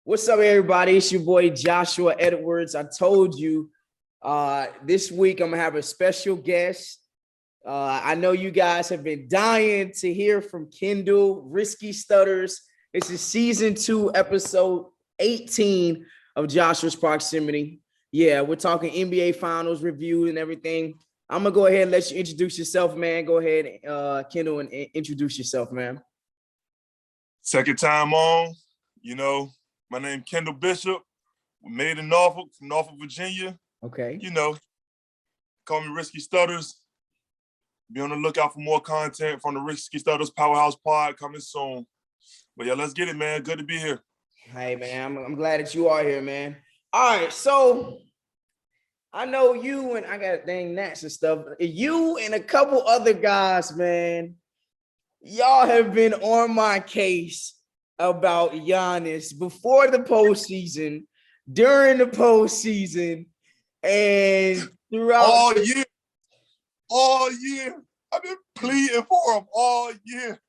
What's up, everybody? It's your boy Joshua Edwards. I told you this week I'm gonna have a special guest. I know you guys have been dying to hear from Kendall RiSSkyStutters. This is season 2, episode 18 of Joshua's Proximity. Yeah, we're talking NBA Finals review and everything. I'm gonna go ahead and let you introduce yourself, man. Go ahead, Kendall, and introduce yourself, man. Second time on, my name Kendall Bishop. Made in Norfolk, from Norfolk, Virginia. Okay. Call me RiSSkyStutters. Be on the lookout for more content from the RiSSkyStutters Powerhouse Pod coming soon. But yeah, let's get it, man. Good to be here. Hey, man, I'm glad that you are here, man. All right, so I know you and I got dang Nats and stuff. You and a couple other guys, man, y'all have been on my case about Giannis before the postseason, during the postseason, and throughout all year. I've been pleading for him all year.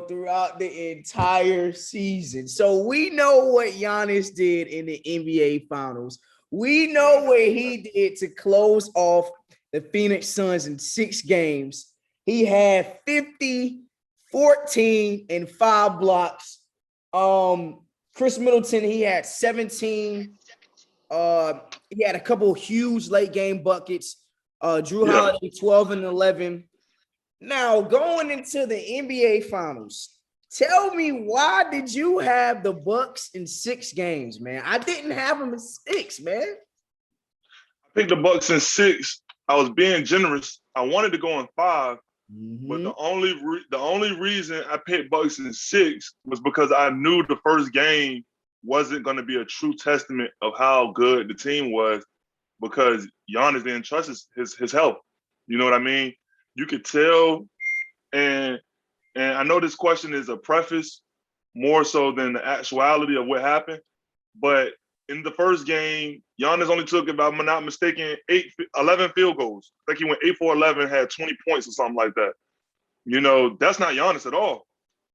Throughout the entire season. So we know what Giannis did in the NBA Finals. We know what he did to close off the Phoenix Suns in 6 games. He had 50, 14, and 5 blocks. Chris Middleton, he had 17. He had a couple huge late game buckets. Drew Holiday, 12 and 11. Now, going into the NBA Finals, tell me, why did you have the Bucks in 6 games, man? I didn't have them in 6, man. I picked the Bucks in 6. I was being generous. I wanted to go in 5, but the only reason I picked Bucks in 6 was because I knew the first game wasn't going to be a true testament of how good the team was, because Giannis didn't trust his health. You know what I mean? You could tell, and I know this question is a preface more so than the actuality of what happened, but in the first game, Giannis only took, if I'm not mistaken, 11 field goals. I think he went 8 for 11, had 20 points or something like that. That's not Giannis at all.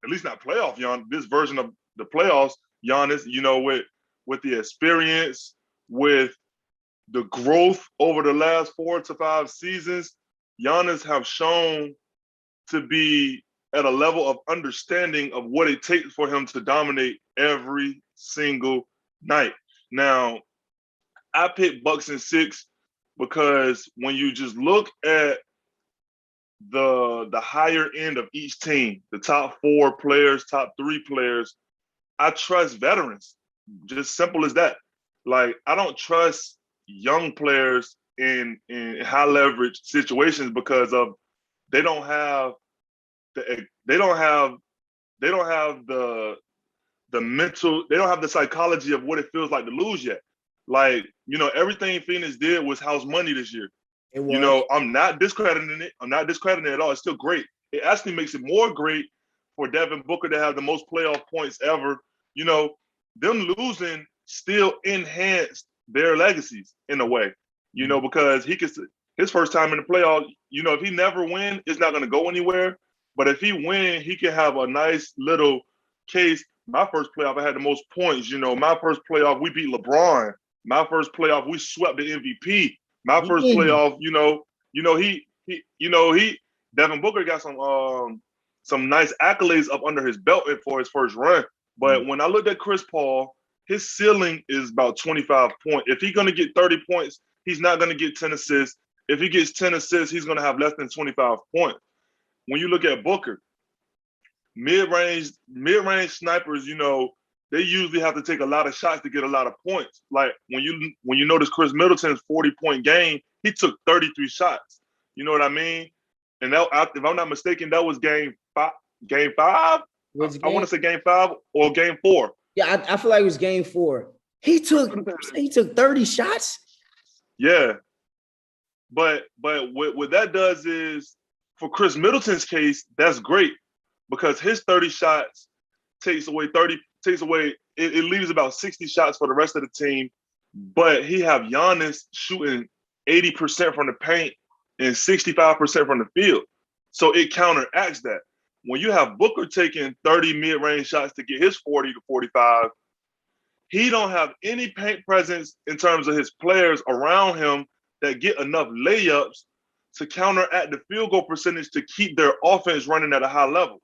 At least not playoff Giannis. This version of the playoffs, Giannis, with the experience, with the growth over the last 4 to 5 seasons, Giannis have shown to be at a level of understanding of what it takes for him to dominate every single night. Now, I picked Bucks in 6 because when you just look at the higher end of each team, the top 4 players, top 3 players, I trust veterans. Just simple as that. Like, I don't trust young players in high leverage situations because of they don't have the mental, they don't have the psychology of what it feels like to lose yet. Like, everything Phoenix did was house money this year. I'm not discrediting it. I'm not discrediting it at all. It's still great. It actually makes it more great for Devin Booker to have the most playoff points ever. Them losing still enhanced their legacies in a way, because his first time in the playoff, if he never win, it's not going to go anywhere. But if he win, he can have a nice little case. My first playoff, I had the most points. My first playoff, we beat LeBron. My first playoff, we swept the MVP. My first playoff, Devin Booker got some nice accolades up under his belt for his first run. But when I looked at Chris Paul, his ceiling is about 25 points. If he's going to get 30 points, he's not going to get 10 assists. If he gets 10 assists, he's going to have less than 25 points. When you look at Booker, mid-range snipers, they usually have to take a lot of shots to get a lot of points. Like when you notice Chris Middleton's 40-point game, he took 33 shots. You know what I mean? And that, if I'm not mistaken, that was game 5. Game 5? I want to say game 5 or game 4. Yeah, I feel like it was game 4. He took 30 shots. Yeah, but what that does is, for Chris Middleton's case, that's great because his 30 shots it leaves about 60 shots for the rest of the team. But he have Giannis shooting 80% from the paint and 65% from the field. So it counteracts that. When you have Booker taking 30 mid-range shots to get his 40 to 45, he don't have any paint presence in terms of his players around him that get enough layups to counteract the field goal percentage to keep their offense running at a high level.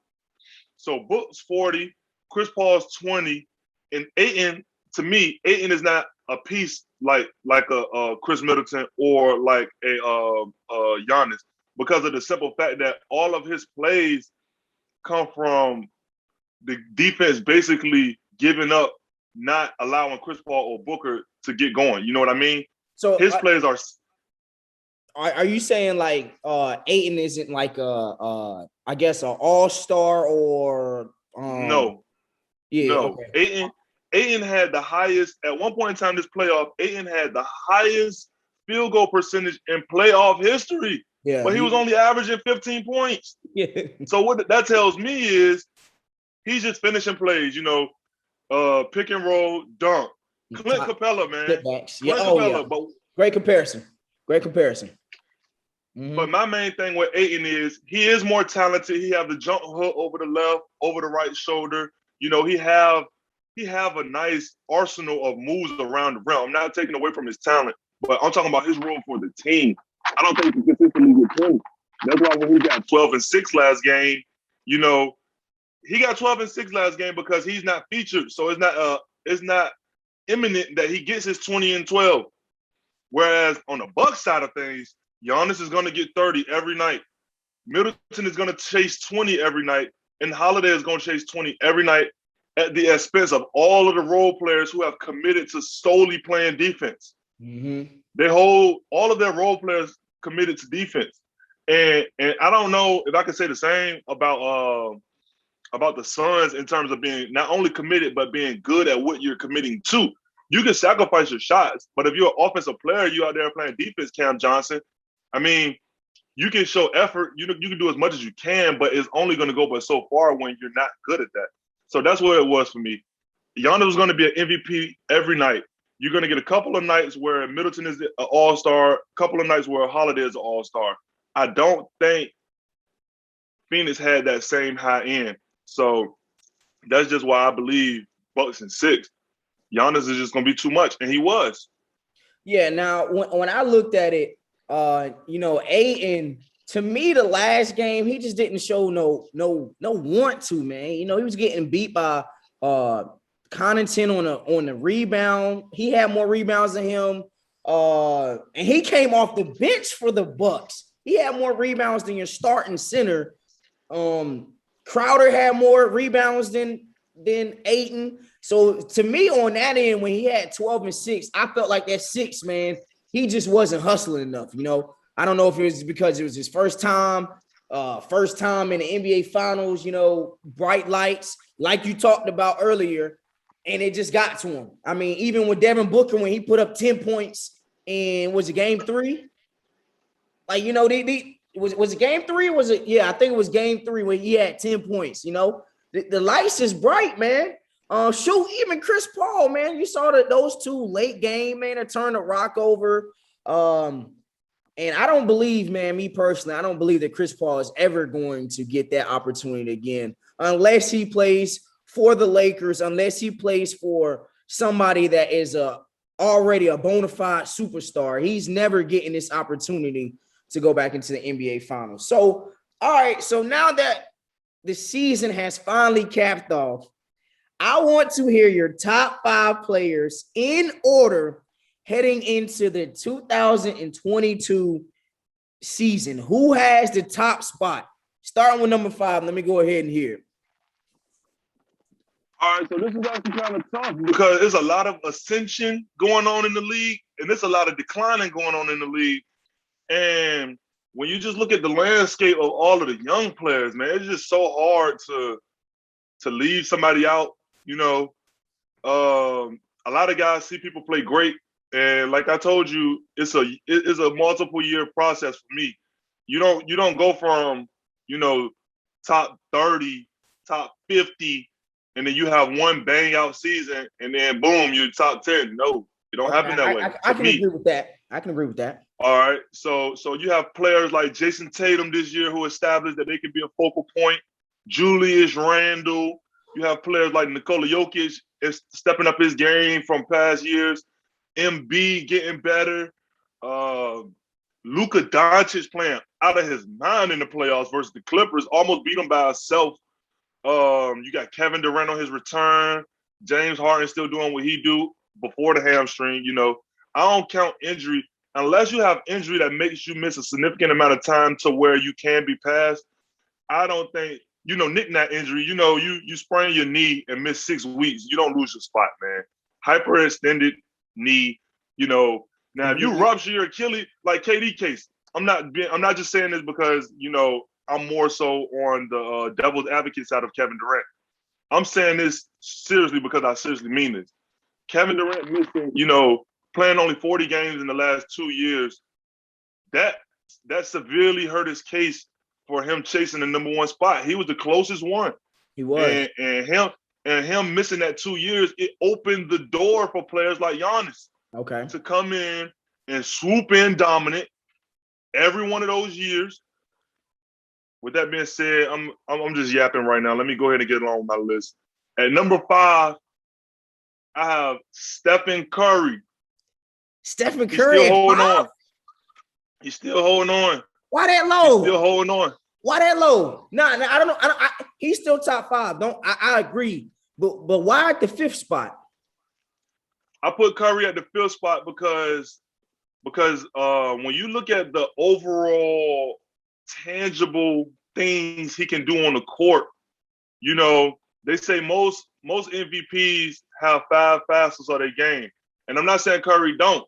So Book's 40, Chris Paul's 20, and Ayton, to me, Ayton is not a piece like a Chris Middleton or like a Giannis, because of the simple fact that all of his plays come from the defense basically giving up, not allowing Chris Paul or Booker to get going. You know what I mean? So his plays are. Are you saying like Ayton isn't like I guess an all-star or No. Yeah, no. Okay. Ayton had the highest at one point in time this playoff. Ayton had the highest field goal percentage in playoff history. Yeah, but he was only averaging 15 points. Yeah. So what that tells me is he's just finishing plays, pick and roll, dunk. Clint Capella, man. Clint Capella. But great comparison. Mm-hmm. But my main thing with Ayton is he is more talented. He have the jump hook over the left, over the right shoulder. He have a nice arsenal of moves around the rim. I'm not taking away from his talent, but I'm talking about his role for the team. I don't think he consistently gets points. That's why when he got 12 and 6 last game, he got 12 and 6 last game because he's not featured. So it's not imminent that he gets his 20 and 12. Whereas on the Bucks side of things, Giannis is going to get 30 every night. Middleton is going to chase 20 every night. And Holiday is going to chase 20 every night at the expense of all of the role players who have committed to solely playing defense. Mm-hmm. They hold all of their role players committed to defense. And I don't know if I can say the same about the Suns in terms of being not only committed, but being good at what you're committing to. You can sacrifice your shots, but if you're an offensive player, you out there playing defense, Cam Johnson, I mean, you can show effort. You can do as much as you can, but it's only going to go but so far when you're not good at that. So that's what it was for me. Giannis was going to be an MVP every night. You're going to get a couple of nights where Middleton is an all-star, a couple of nights where Holiday is an all-star. I don't think Phoenix had that same high end. So that's just why I believe Bucks in 6. Giannis is just going to be too much, and he was. Yeah, now when I looked at it, Ayton, to me, the last game, he just didn't show no want to, man. He was getting beat by Connaughton on the rebound. He had more rebounds than him. And he came off the bench for the Bucks. He had more rebounds than your starting center. Crowder had more rebounds than Ayton. So to me, on that end, when he had 12 and 6, I felt like that 6, man, he just wasn't hustling enough. I don't know if it was because it was his first time in the NBA Finals, bright lights, like you talked about earlier, and it just got to him. I mean, even with Devin Booker, when he put up 10 points in, was it game 3? Like, was it game 3 or was it? Yeah, I think it was game 3 when he had 10 points, The lights is bright, man. Shoot, even Chris Paul, man. You saw those two late game, man, that turned the rock over. And I don't believe, man, me personally, I don't believe that Chris Paul is ever going to get that opportunity again unless he plays for the Lakers, unless he plays for somebody that is already a bona fide superstar. He's never getting this opportunity to go back into the NBA Finals. So, all right, so now that the season has finally capped off, I want to hear your top 5 players in order heading into the 2022 season. Who has the top spot? Starting with number 5. Let me go ahead and hear. All right, so this is actually kind of tough because there's a lot of ascension going on in the league, and there's a lot of declining going on in the league. And when you just look at the landscape of all of the young players, man, it's just so hard to leave somebody out. A lot of guys see people play great. And like I told you, it's a multiple year process for me. You don't go from, top 30, top 50, and then you have one bang out season and then boom, you're top 10. No, it don't happen that way. I can agree with that. All right. So you have players like Jason Tatum this year who established that they can be a focal point. Julius Randle, You have players like Nikola Jokic is stepping up his game from past years. MB getting better. Luka Doncic playing out of his mind in the playoffs versus the Clippers, almost beat them by himself. You got Kevin Durant on his return. James Harden still doing what he do before the hamstring. You know, I don't count injury unless you have injury that makes you miss a significant amount of time to where you can be passed. I don't think, you know, knick-knack injury, you know, you sprain your knee and miss 6 weeks, you don't lose your spot, man. Hyperextended knee, you know. Now, if you rupture your Achilles, like KD case, I'm not just saying this because, you know, I'm more so on the devil's advocate side of Kevin Durant. I'm saying this seriously because I seriously mean this. Kevin Durant missing, you know, playing only 40 games in the last 2 years, that severely hurt his case for him chasing the number 1 spot. He was the closest one. He was. And him missing that 2 years, it opened the door for players like Giannis to come in and swoop in dominant every one of those years. With that being said, I'm just yapping right now. Let me go ahead and get along with my list. At number 5, I have Stephen Curry. Stephen Curry. He's still holding on. He's still holding on. Why that low? He's still holding on. Why that low? No, I don't know. He's still top 5. I agree. But why at the 5th spot? I put Curry at the 5th spot because when you look at the overall tangible things he can do on the court, you know, they say most MVPs have 5 facets of their game. And I'm not saying Curry don't,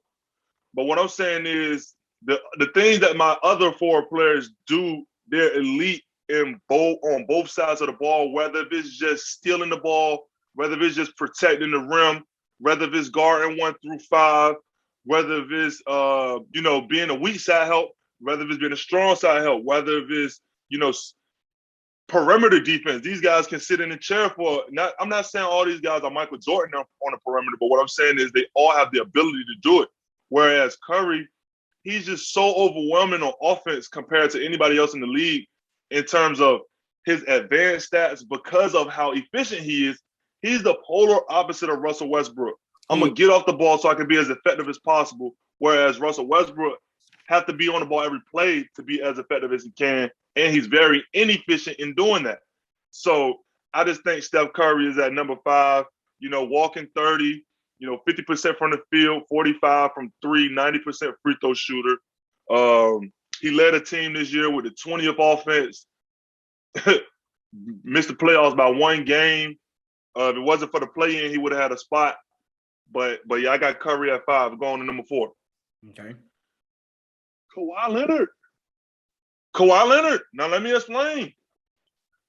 but what I'm saying is the things that my other 4 players do, they're elite on both sides of the ball, whether if it's just stealing the ball, whether if it's just protecting the rim, whether if it's guarding 1 through 5, whether if it's you know, being a weak side help, whether if it's being a strong side help, whether if it's, you know, perimeter defense. These guys can sit in a chair for I'm not saying all these guys are Michael Jordan on the perimeter, but what I'm saying is they all have the ability to do it. Whereas Curry, he's just so overwhelming on offense compared to anybody else in the league in terms of his advanced stats because of how efficient he is. He's the polar opposite of Russell Westbrook. I'm going to get off the ball so I can be as effective as possible, whereas Russell Westbrook has to be on the ball every play to be as effective as he can, and he's very inefficient in doing that. So I just think Steph Curry is at number 5, you know, walking 30, you know, 50% from the field, 45 from 3, 90% free throw shooter. He led a team this year with the 20th offense, missed the playoffs by 1 game. If it wasn't for the play-in, he would have had a spot. But yeah, I got Curry at 5, going to number 4. Okay. Kawhi Leonard. Now let me explain.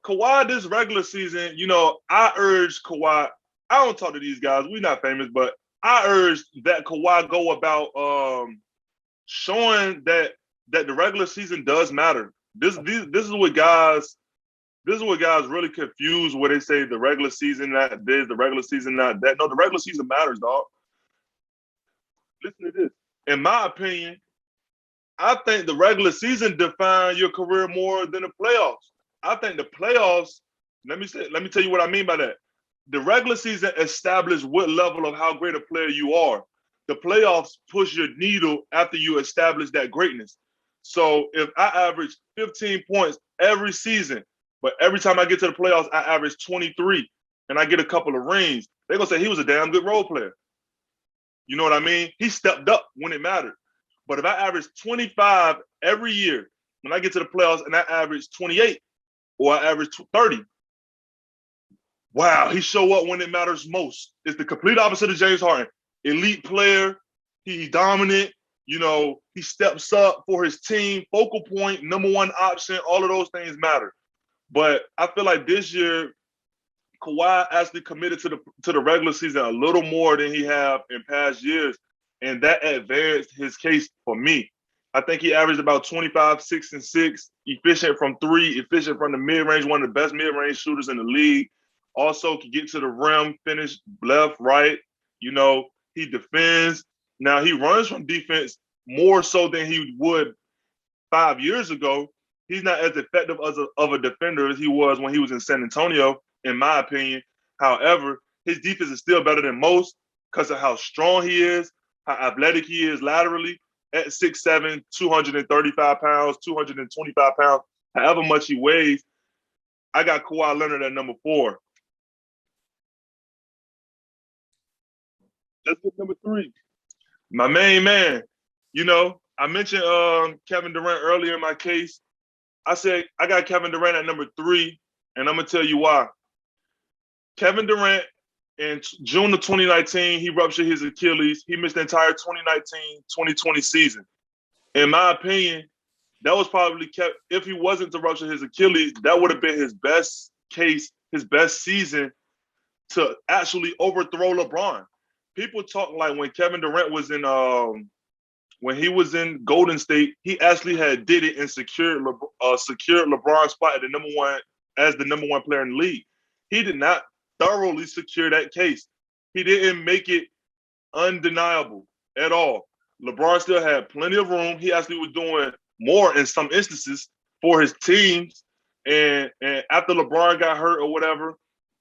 Kawhi this regular season, you know, I urged Kawhi. I don't talk to these guys. We're not famous, but I urged that Kawhi go about showing that the regular season does matter. This is what guys really confuse where they say the regular season not this, the regular season not that. No, the regular season matters, dog. Listen to this. In my opinion, I think the regular season defines your career more than the playoffs. I think the playoffs, let me tell you what I mean by that. The regular season establishes what level of how great a player you are. The playoffs push your needle after you establish that greatness. So if I average 15 points every season, but every time I get to the playoffs, I average 23 and I get a couple of rings, they're going to say he was a damn good role player. You know what I mean? He stepped up when it mattered. But if I average 25 every year, when I get to the playoffs and I average 28 or I average 30, wow, he show up when it matters most. It's the complete opposite of James Harden. Elite player, he's dominant, you know, he steps up for his team, focal point, number 1 option, all of those things matter. But I feel like this year, Kawhi actually committed to the regular season a little more than he have in past years. And that advanced his case for me. I think he averaged about 25, 6, and 6, efficient from 3, efficient from the mid-range, one of the best mid-range shooters in the league. Also can get to the rim, finish left, right. You know, he defends. Now, he runs from defense more so than he would 5 years ago. He's not as effective of a defender as he was when he was in San Antonio, in my opinion. However, his defense is still better than most because of how strong he is, how athletic he is laterally at 6'7", 235 pounds, 225 pounds, however much he weighs. I got Kawhi Leonard at number 4. Let's get number 3. My main man. You know, I mentioned Kevin Durant earlier in my case. I said I got Kevin Durant at number 3, and I'm going to tell you why. Kevin Durant, in June of 2019, he ruptured his Achilles. He missed the entire 2019-2020 season. In my opinion, that was probably if he wasn't to rupture his Achilles, that would have been his best case, his best season to actually overthrow LeBron. People talk like when Kevin Durant was in when he was in Golden State, he actually had did it and secured LeBron's spot at the number one player in the league. He did not thoroughly secure that case. He didn't make it undeniable at all. LeBron still had plenty of room. He actually was doing more in some instances for his teams. And after LeBron got hurt or whatever,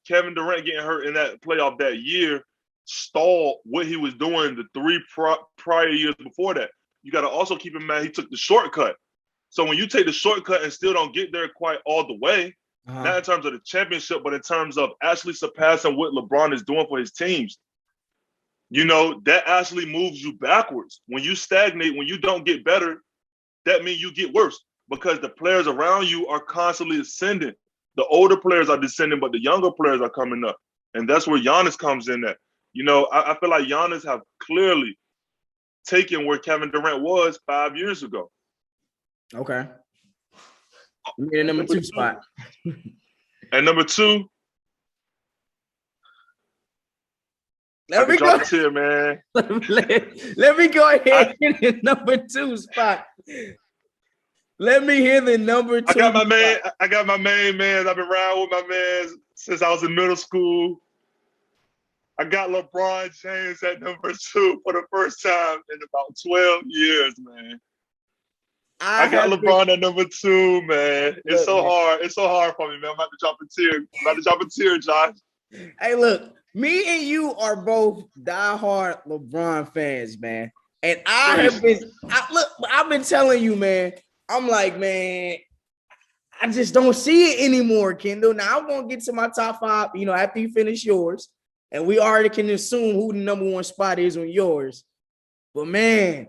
Kevin Durant getting hurt in that playoff that year stalled what he was doing the 3 prior years before that. You got to also keep in mind he took the shortcut. So when you take the shortcut and still don't get there quite all the way, not in terms of the championship, but in terms of actually surpassing what LeBron is doing for his teams, you know, that actually moves you backwards. When you stagnate, when you don't get better, that means you get worse because the players around you are constantly ascending. The older players are descending, but the younger players are coming up. And that's where Giannis comes in at. You know, I feel like Giannis have clearly taken where Kevin Durant was 5 years ago. Okay. You get a number 2 spot. And number 2, let me go here, man. Let me go ahead and hit the number 2 spot. Let me hear the number 2. I got my main man. I've been around with my man since I was in middle school. I got LeBron James at number 2 for the first time in about 12 years, man. I got LeBron at number 2, man. It's so hard. It's so hard for me, man. I'm about to drop a tear. Josh. Hey, look, me and you are both diehard LeBron fans, man. And I've been telling you, man, I'm like, man, I just don't see it anymore, Kendall. Now I'm gonna get to my top 5, you know, after you finish yours. And we already can assume who the number 1 spot is on yours. But man,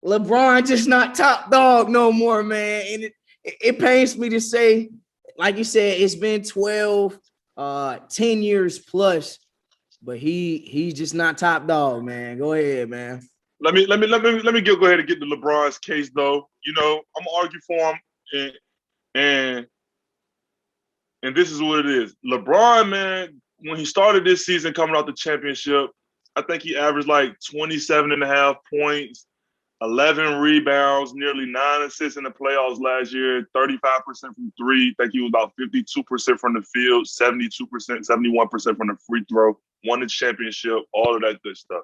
LeBron just not top dog no more, man. And it pains me to say, like you said, it's been 12, 10 years plus, but he's just not top dog, man. Go ahead, man. Let me go ahead and get to LeBron's case, though. You know, I'm gonna argue for him, and this is what it is. LeBron, man, when he started this season coming off the championship, I think he averaged like 27.5 points, 11 rebounds, nearly 9 assists in the playoffs last year, 35% from 3. I think he was about 52% from the field, 72%, 71% from the free throw, won the championship, all of that good stuff.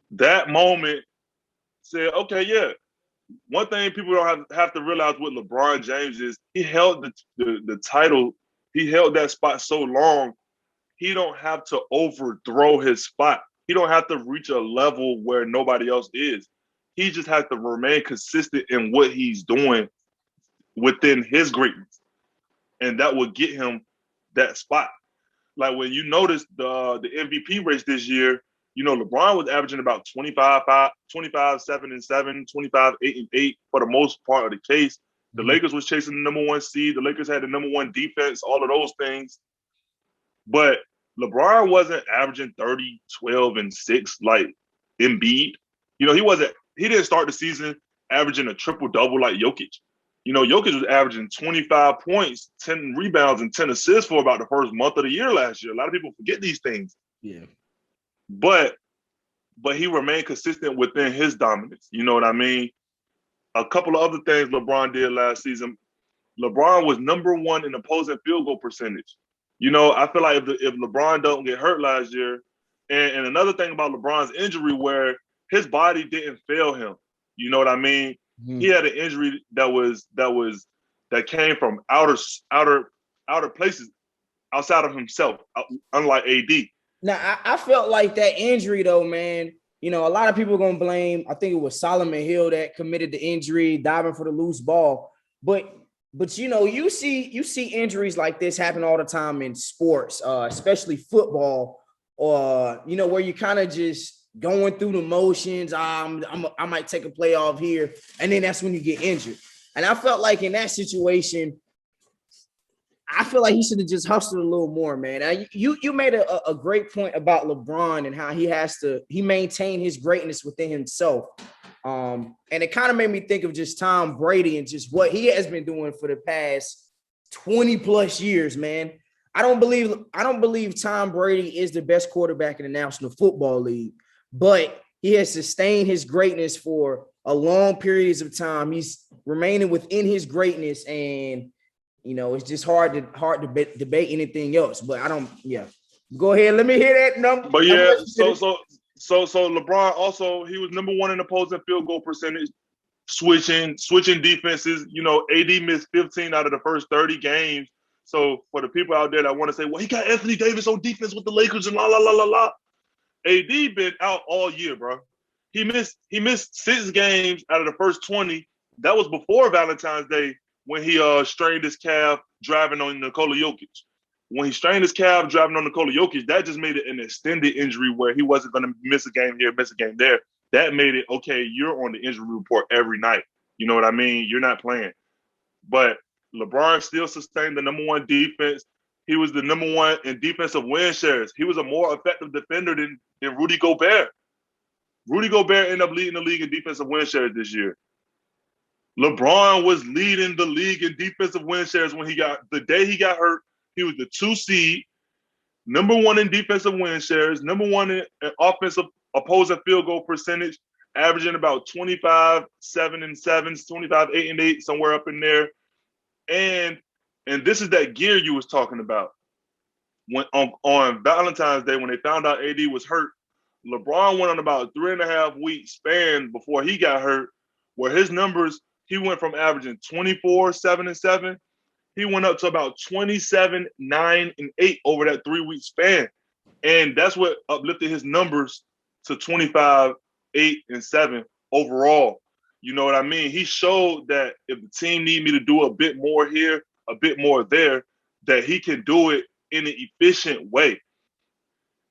That moment said, okay, yeah. One thing people don't have to realize with LeBron James is he held the title. He held that spot so long, he don't have to overthrow his spot. He don't have to reach a level where nobody else is. He just has to remain consistent in what he's doing within his greatness. And that will get him that spot. Like when you notice the MVP race this year, you know, LeBron was averaging about 25, 7 and 7, 25, 8 and 8 for the most part of the case. The Lakers was chasing the number 1 seed. The Lakers had the number 1 defense, all of those things. But LeBron wasn't averaging 30, 12, and 6 like Embiid. You know, he didn't start the season averaging a triple-double like Jokic. You know, Jokic was averaging 25 points, 10 rebounds, and 10 assists for about the first month of the year last year. A lot of people forget these things. Yeah. But he remained consistent within his dominance. You know what I mean? A couple of other things LeBron did last season. LeBron was number 1 in opposing field goal percentage. You know, I feel like if LeBron don't get hurt last year, and another thing about LeBron's injury where his body didn't fail him. You know what I mean? Mm-hmm. He had an injury that came from outer places. outside of himself, unlike AD. Now, I felt like that injury, though, man. You know, a lot of people are gonna blame. I think it was Solomon Hill that committed the injury, diving for the loose ball. But you know, you see injuries like this happen all the time in sports, especially football, or you know, where you kind of just going through the motions. I might take a play off here, and then that's when you get injured. And I felt like in that situation, I feel like he should have just hustled a little more, man. Now, you made a great point about LeBron and how he maintain his greatness within himself. And it kind of made me think of just Tom Brady and just what he has been doing for the past 20 plus years, man. I don't believe Tom Brady is the best quarterback in the National Football League, but he has sustained his greatness for a long periods of time. He's remaining within his greatness, and you know, it's just hard to debate anything else. But I don't. Yeah, go ahead. Let me hear that number. But yeah, so LeBron also, he was number one in opposing field goal percentage, switching defenses. You know, AD missed 15 out of the first 30 games. So for the people out there that want to say, well, he got Anthony Davis on defense with the Lakers and la la la la la. AD been out all year, bro. He missed 6 games out of the first 20. That was before Valentine's Day when he strained his calf driving on Nikola Jokic. When he strained his calf driving on Nikola Jokic, that just made it an extended injury where he wasn't going to miss a game here, miss a game there. That made it, okay, you're on the injury report every night. You know what I mean? You're not playing. But LeBron still sustained the number one defense. He was the number one in defensive win shares. He was a more effective defender than Rudy Gobert. Rudy Gobert ended up leading the league in defensive win shares this year. LeBron was leading the league in defensive win shares the day he got hurt. He was the 2 seed, number one in defensive win shares, number one in offensive opposing field goal percentage, averaging about 25, 7 and 7s, 25, 8 and 8, somewhere up in there. And this is that gear you was talking about. When on Valentine's Day, when they found out AD was hurt, LeBron went on about 3.5 week span before he got hurt, where his numbers, he went from averaging 24, 7 and 7. He went up to about 27, 9 and 8 over that 3-week span. And that's what uplifted his numbers to 25, 8 and 7 overall. You know what I mean? He showed that if the team need me to do a bit more here, a bit more there, that he can do it in an efficient way.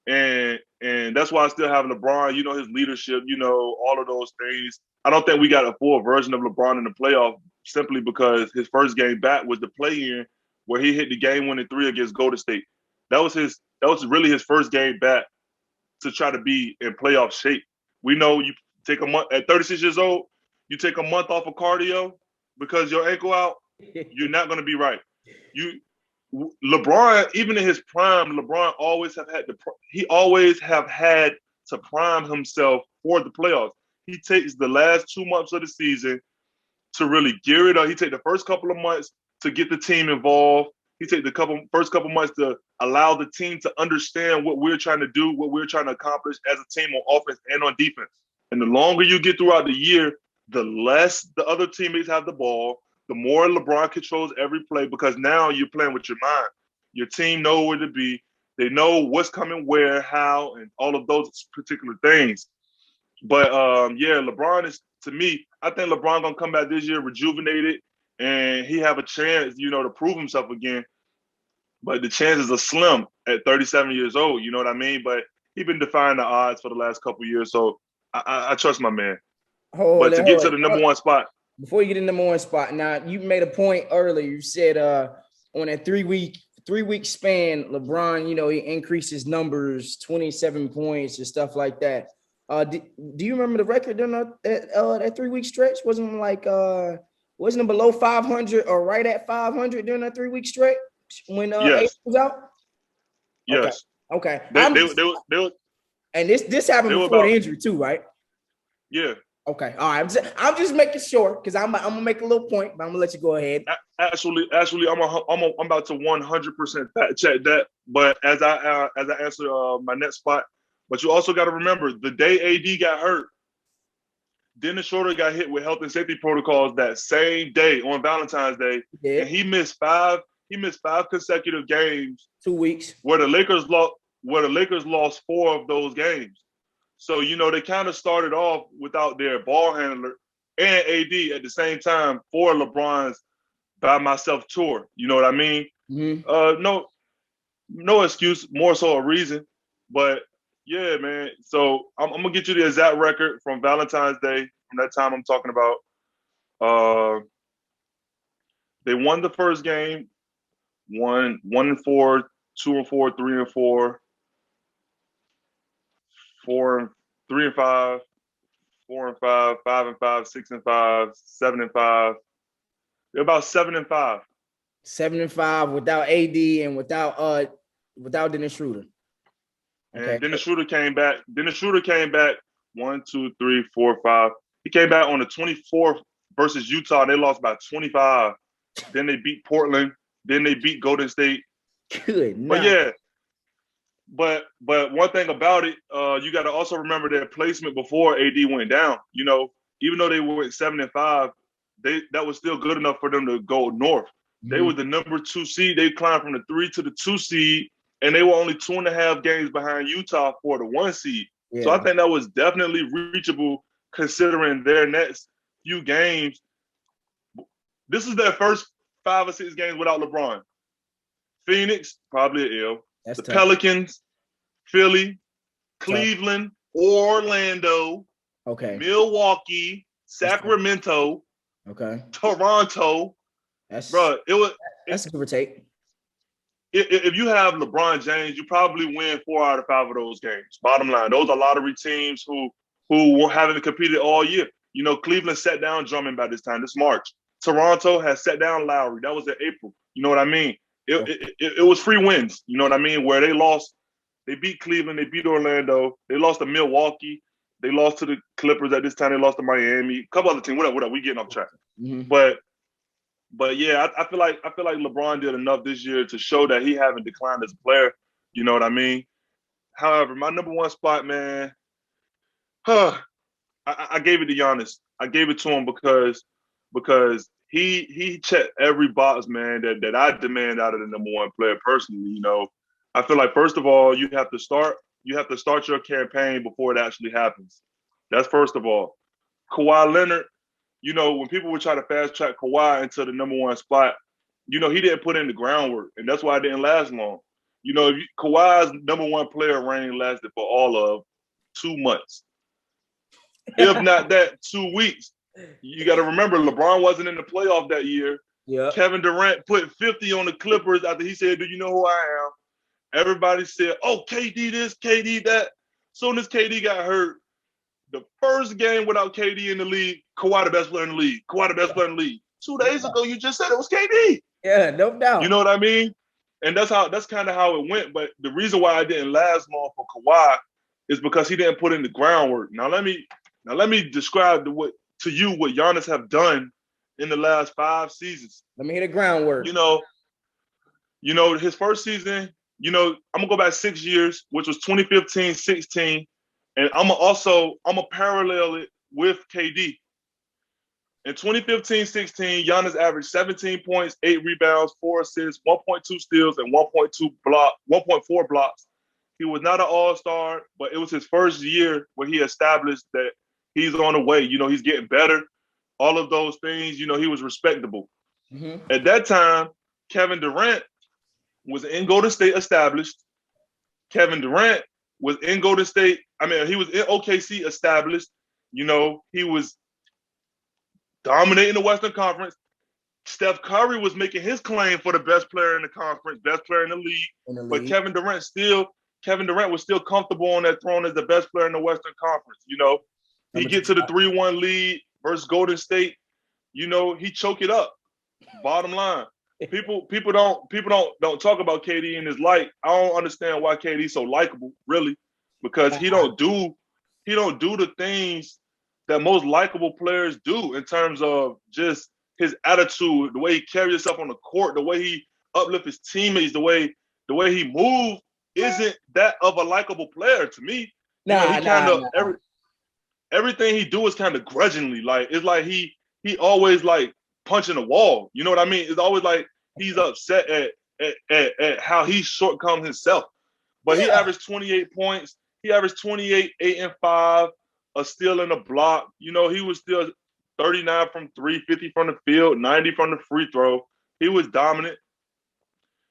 And that's why I still have LeBron, you know, his leadership, you know, all of those things. I don't think we got a full version of LeBron in the playoff simply because his first game back was the play-in where he hit the game-winning 3 against Golden State. That was really his first game back to try to be in playoff shape. We know you take a month at 36 years old, you take a month off of cardio because your ankle out, you're not going to be right. LeBron, even in his prime, LeBron always have had to prime himself for the playoffs. He takes the last 2 months of the season to really gear it up. He take the first couple of months to get the team involved. He take the first couple months to allow the team to understand what we're trying to do, what we're trying to accomplish as a team on offense and on defense. And the longer you get throughout the year, the less the other teammates have the ball, the more LeBron controls every play because now you're playing with your mind. Your team know where to be. They know what's coming where, how, and all of those particular things. But, LeBron is, to me, I think LeBron going to come back this year rejuvenated, and he have a chance, you know, to prove himself again. But the chances are slim at 37 years old, you know what I mean? But he's been defying the odds for the last couple of years, so I trust my man. But to get to the number one spot. Before you get in the number one spot, now you made a point earlier. You said on that 3-week span, LeBron, you know, he increased his numbers, 27 points and stuff like that. Do you remember the record during that 3-week stretch? Wasn't it below 500 or right at 500 during that 3-week stretch when AD was out? Yes. Okay. And this happened before the injury too, right? Yeah. Okay. All right. I'm just making sure because I'm gonna make a little point, but I'm gonna let you go ahead. Actually, I'm about to 100% fact check that. But as I answer my next spot, but you also got to remember the day AD got hurt, Dennis Schroeder got hit with health and safety protocols that same day on Valentine's Day, and he missed 5 5 consecutive games. 2 weeks. Where the Lakers lost 4 of those games. So, they kind of started off without their ball handler and AD at the same time for LeBron's by myself tour. You know what I mean? Mm-hmm. No excuse, more so a reason. But yeah, man. So I'm gonna get you the exact record from Valentine's Day, from that time I'm talking about. They won the first game, 1-4, 2-4, 3-4, 4-3-5, 4-5, 5-5, 6-5, 7-5. They're about 7-5. 7-5 without AD and without Dennis Schroeder. Okay. And Dennis Schroeder came back. 1, 2, 3, 4, 5. He came back on the 24th versus Utah. They lost by 25. Then they beat Portland. Then they beat Golden State. Good. But yeah. But one thing about it, you got to also remember their placement before AD went down. Even though they went 7-5, that was still good enough for them to go north. Mm-hmm. They were the number 2 seed. They climbed from the 3 to the 2 seed, and they were only 2.5 games behind Utah for the 1 seed. Yeah. So I think that was definitely reachable considering their next few games. This is their first 5 or 6 games without LeBron. Phoenix, probably an L. That's the tough. Pelicans, Philly, Cleveland, Orlando, Milwaukee, Sacramento, Toronto. That's a give or take. If you have LeBron James, you probably win 4 out of 5 of those games. Bottom line, those are lottery teams who haven't competed all year. Cleveland set down Drummond by this time. This March. Toronto has set down Lowry. That was in April. You know what I mean? It was free wins. You know what I mean? Where they beat Cleveland, they beat Orlando, they lost to Milwaukee, they lost to the Clippers at this time, they lost to Miami, a couple other teams. Whatever. We getting off track. Mm-hmm. But yeah, I feel like LeBron did enough this year to show that he haven't declined as a player. You know what I mean? However, my number 1 spot, man, I gave it to Giannis. I gave it to him because he checked every box, man, that I demand out of the number 1 player personally. I feel like, first of all, you have to start your campaign before it actually happens. That's first of all. Kawhi Leonard, when people would try to fast track Kawhi into the number 1 spot, he didn't put in the groundwork, and that's why it didn't last long. Kawhi's number 1 player reign lasted for all of 2 months. If not that, 2 weeks. You got to remember, LeBron wasn't in the playoff that year. Yeah. Kevin Durant put 50 on the Clippers after he said, "Do you know who I am?" Everybody said, "Oh, KD this, KD that." Soon as KD got hurt, the first game without KD in the league, Kawhi the best player in the league. Kawhi the best player in the league. 2 days ago, you just said it was KD. Yeah, no doubt. You know what I mean? And that's kind of how it went. But the reason why it didn't last long for Kawhi is because he didn't put in the groundwork. Now let me describe what Giannis have done in the last 5 seasons. Let me hit the groundwork. His first season, I'm gonna go back 6 years, which was 2015-16, and I'm gonna parallel it with KD. In 2015-16, Giannis averaged 17 points, 8 rebounds, 4 assists, 1.2 steals, and 1.4 blocks. He was not an all-star, but it was his first year where he established that he's on the way. He's getting better. All of those things, he was respectable. Mm-hmm. At that time, Kevin Durant was in Golden State established. Kevin Durant was in Golden State. He was in OKC established. He was dominating the Western Conference. Steph Curry was making his claim for the best player in the conference, best player in the league. But Kevin Durant was still comfortable on that throne as the best player in the Western Conference. He get to the 3-1 lead versus Golden State. He choke it up. Bottom line, people don't talk about KD in his light. I don't understand why KD's so likable, really, because he don't do the things that most likable players do in terms of just his attitude, the way he carries himself on the court, the way he uplifts his teammates, the way he moves isn't that of a likable player to me. Everything he do is kind of grudgingly. Like, it's like he always like punching a wall. You know what I mean? It's always like he's upset at how he shortcome himself. But he averaged 28 points. He averaged 28, 8 and 5, a steal and a block. You know, he was still 39 from 3, 50 from the field, 90 from the free throw. He was dominant,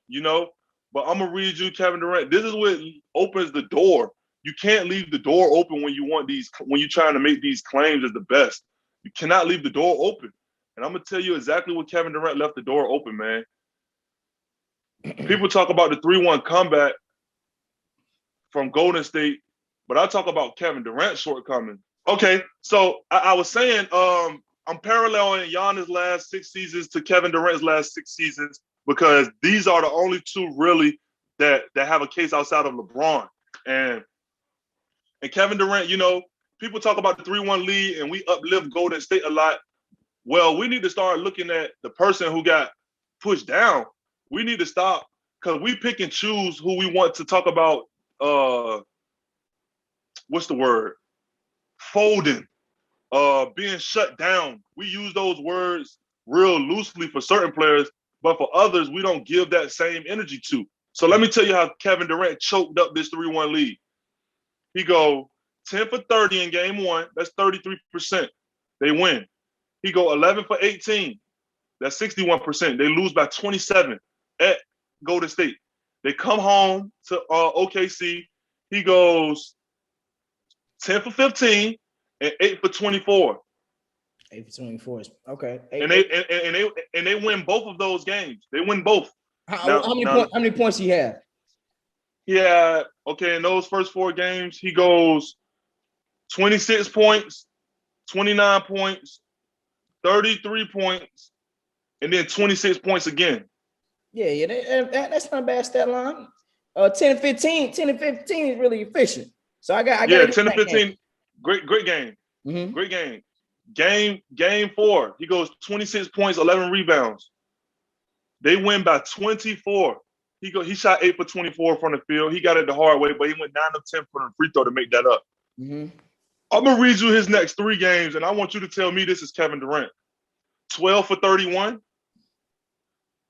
you know. But I'm gonna read you Kevin Durant. This is what opens the door. You can't leave the door open when you're trying to make these claims as the best. You cannot leave the door open. And I'm gonna tell you exactly what Kevin Durant left the door open, man. People talk about the 3-1 comeback from Golden State, but I talk about Kevin Durant's shortcomings. Okay, so I was saying I'm paralleling Giannis' last 6 seasons to Kevin Durant's last 6 seasons because these are the only two really that have a case outside of LeBron. And Kevin Durant, you know, people talk about the 3-1 lead and we uplift Golden State a lot. Well, we need to start looking at the person who got pushed down. We need to stop because we pick and choose who we want to talk about. What's the word? Folding, being shut down. We use those words real loosely for certain players, but for others, we don't give that same energy to. So let me tell you how Kevin Durant choked up this 3-1 lead. He go 10 for 30 in game 1. That's 33%. They win. He go 11 for 18. That's 61%. They lose by 27 at Golden State. They come home to OKC. He goes 10 for 15 and 8 for 24. 8 for 24. Okay. And they win both of those games. They win both. How many points he have? Yeah. Okay. In those first 4 games, he goes 26 points, 29 points, 33 points, and then 26 points again. Yeah, that's not a bad stat line. 10 and 15 is really efficient. So I got 10 and 15. Game. Great game. Mm-hmm. Great game. Game 4, he goes 26 points, 11 rebounds. They win by 24. He shot 8 for 24 from the field. He got it the hard way, but he went 9 of 10 for the free throw to make that up. Mm-hmm. I'm gonna read you his next 3 games, and I want you to tell me this is Kevin Durant. 12 for 31,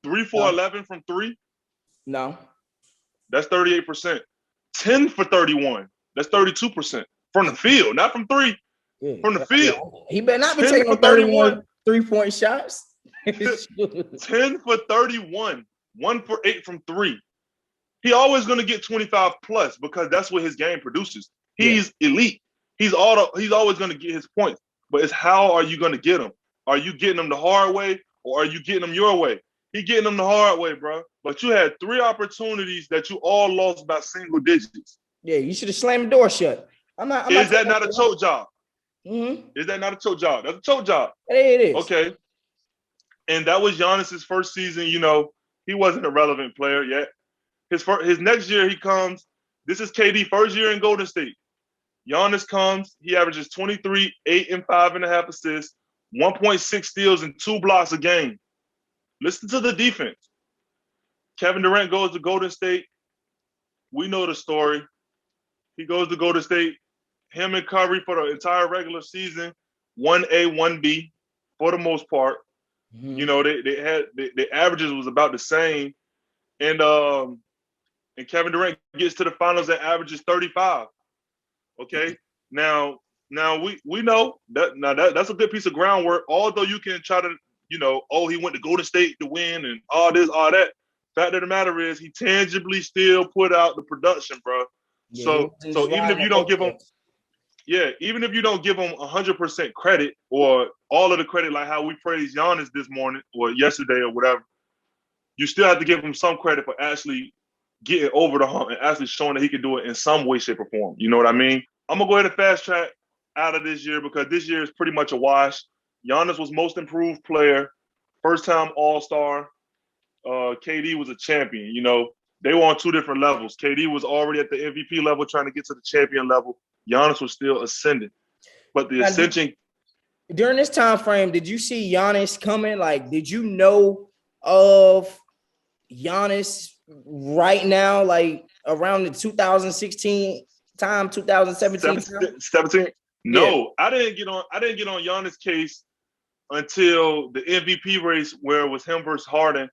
3 for 11 from 3. No. That's 38%. 10 for 31. That's 32% from the field, not from 3. Yeah. From the field. He better not be taking no 31 3-point shots. 10 for 31, 1 for 8 from 3. He always going to get 25 plus because that's what his game produces. He's elite. He's always going to get his points. But it's how are you going to get them? Are you getting them the hard way or are you getting them your way? He getting them the hard way, bro. But you had 3 opportunities that you all lost by single digits. Yeah, you should have slammed the door shut. Is that not a choke job? Mm-hmm. Is that not a choke job? That's a choke job. It is. Okay. And that was Giannis's first season. You know, he wasn't a relevant player yet. His next year he comes. This is KD first year in Golden State. Giannis comes. He averages 23, 8 and 5.5 assists, 1.6 steals and 2 blocks a game. Listen to the defense. Kevin Durant goes to Golden State. We know the story. He goes to Golden State. Him and Curry for the entire regular season, 1A, 1B for the most part. Mm-hmm. You know, they had the averages was about the same. And Kevin Durant gets to the finals and averages 35. Okay. Now we know that's a good piece of groundwork. Although you can try to, you know, he went to Golden State to win and all this, all that. Fact of the matter is he tangibly still put out the production, bro. Yeah, so even if you don't give him, even if you don't give him 100% credit or all of the credit, like how we praised Giannis this morning or yesterday or whatever, you still have to give him some credit for actually getting over the hump and actually showing that he can do it in some way, shape, or form. You know what I mean? I'm gonna go ahead and fast track out of this year because this year is pretty much a wash. Giannis was most improved player, first time All-Star. KD was a champion. You know, they were on 2 different levels. KD was already at the MVP level trying to get to the champion level. Giannis was still ascending. But the ascension during this time frame, did you see Giannis coming? Like, did you know of Giannis right now, like around the 2016 time, 2017 17? No, yeah. I didn't get on Giannis' case until the MVP race where it was him versus Harden.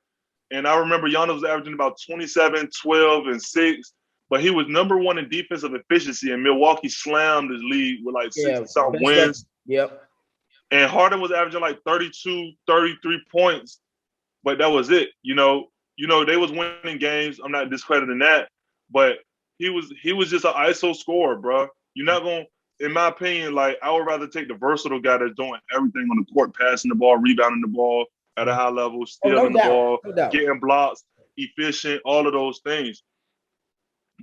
And I remember Giannis was averaging about 27, 12, and 6. But he was number one in defensive efficiency, and Milwaukee slammed his lead with like 60-something wins. Yep. And Harden was averaging like 32, 33 points, but that was it. They was winning games. I'm not discrediting that, but he was just an ISO scorer, bro. You're not going to, in my opinion, like I would rather take the versatile guy that's doing everything on the court, passing the ball, rebounding the ball at a high level, stealing the ball, getting blocks, efficient, all of those things.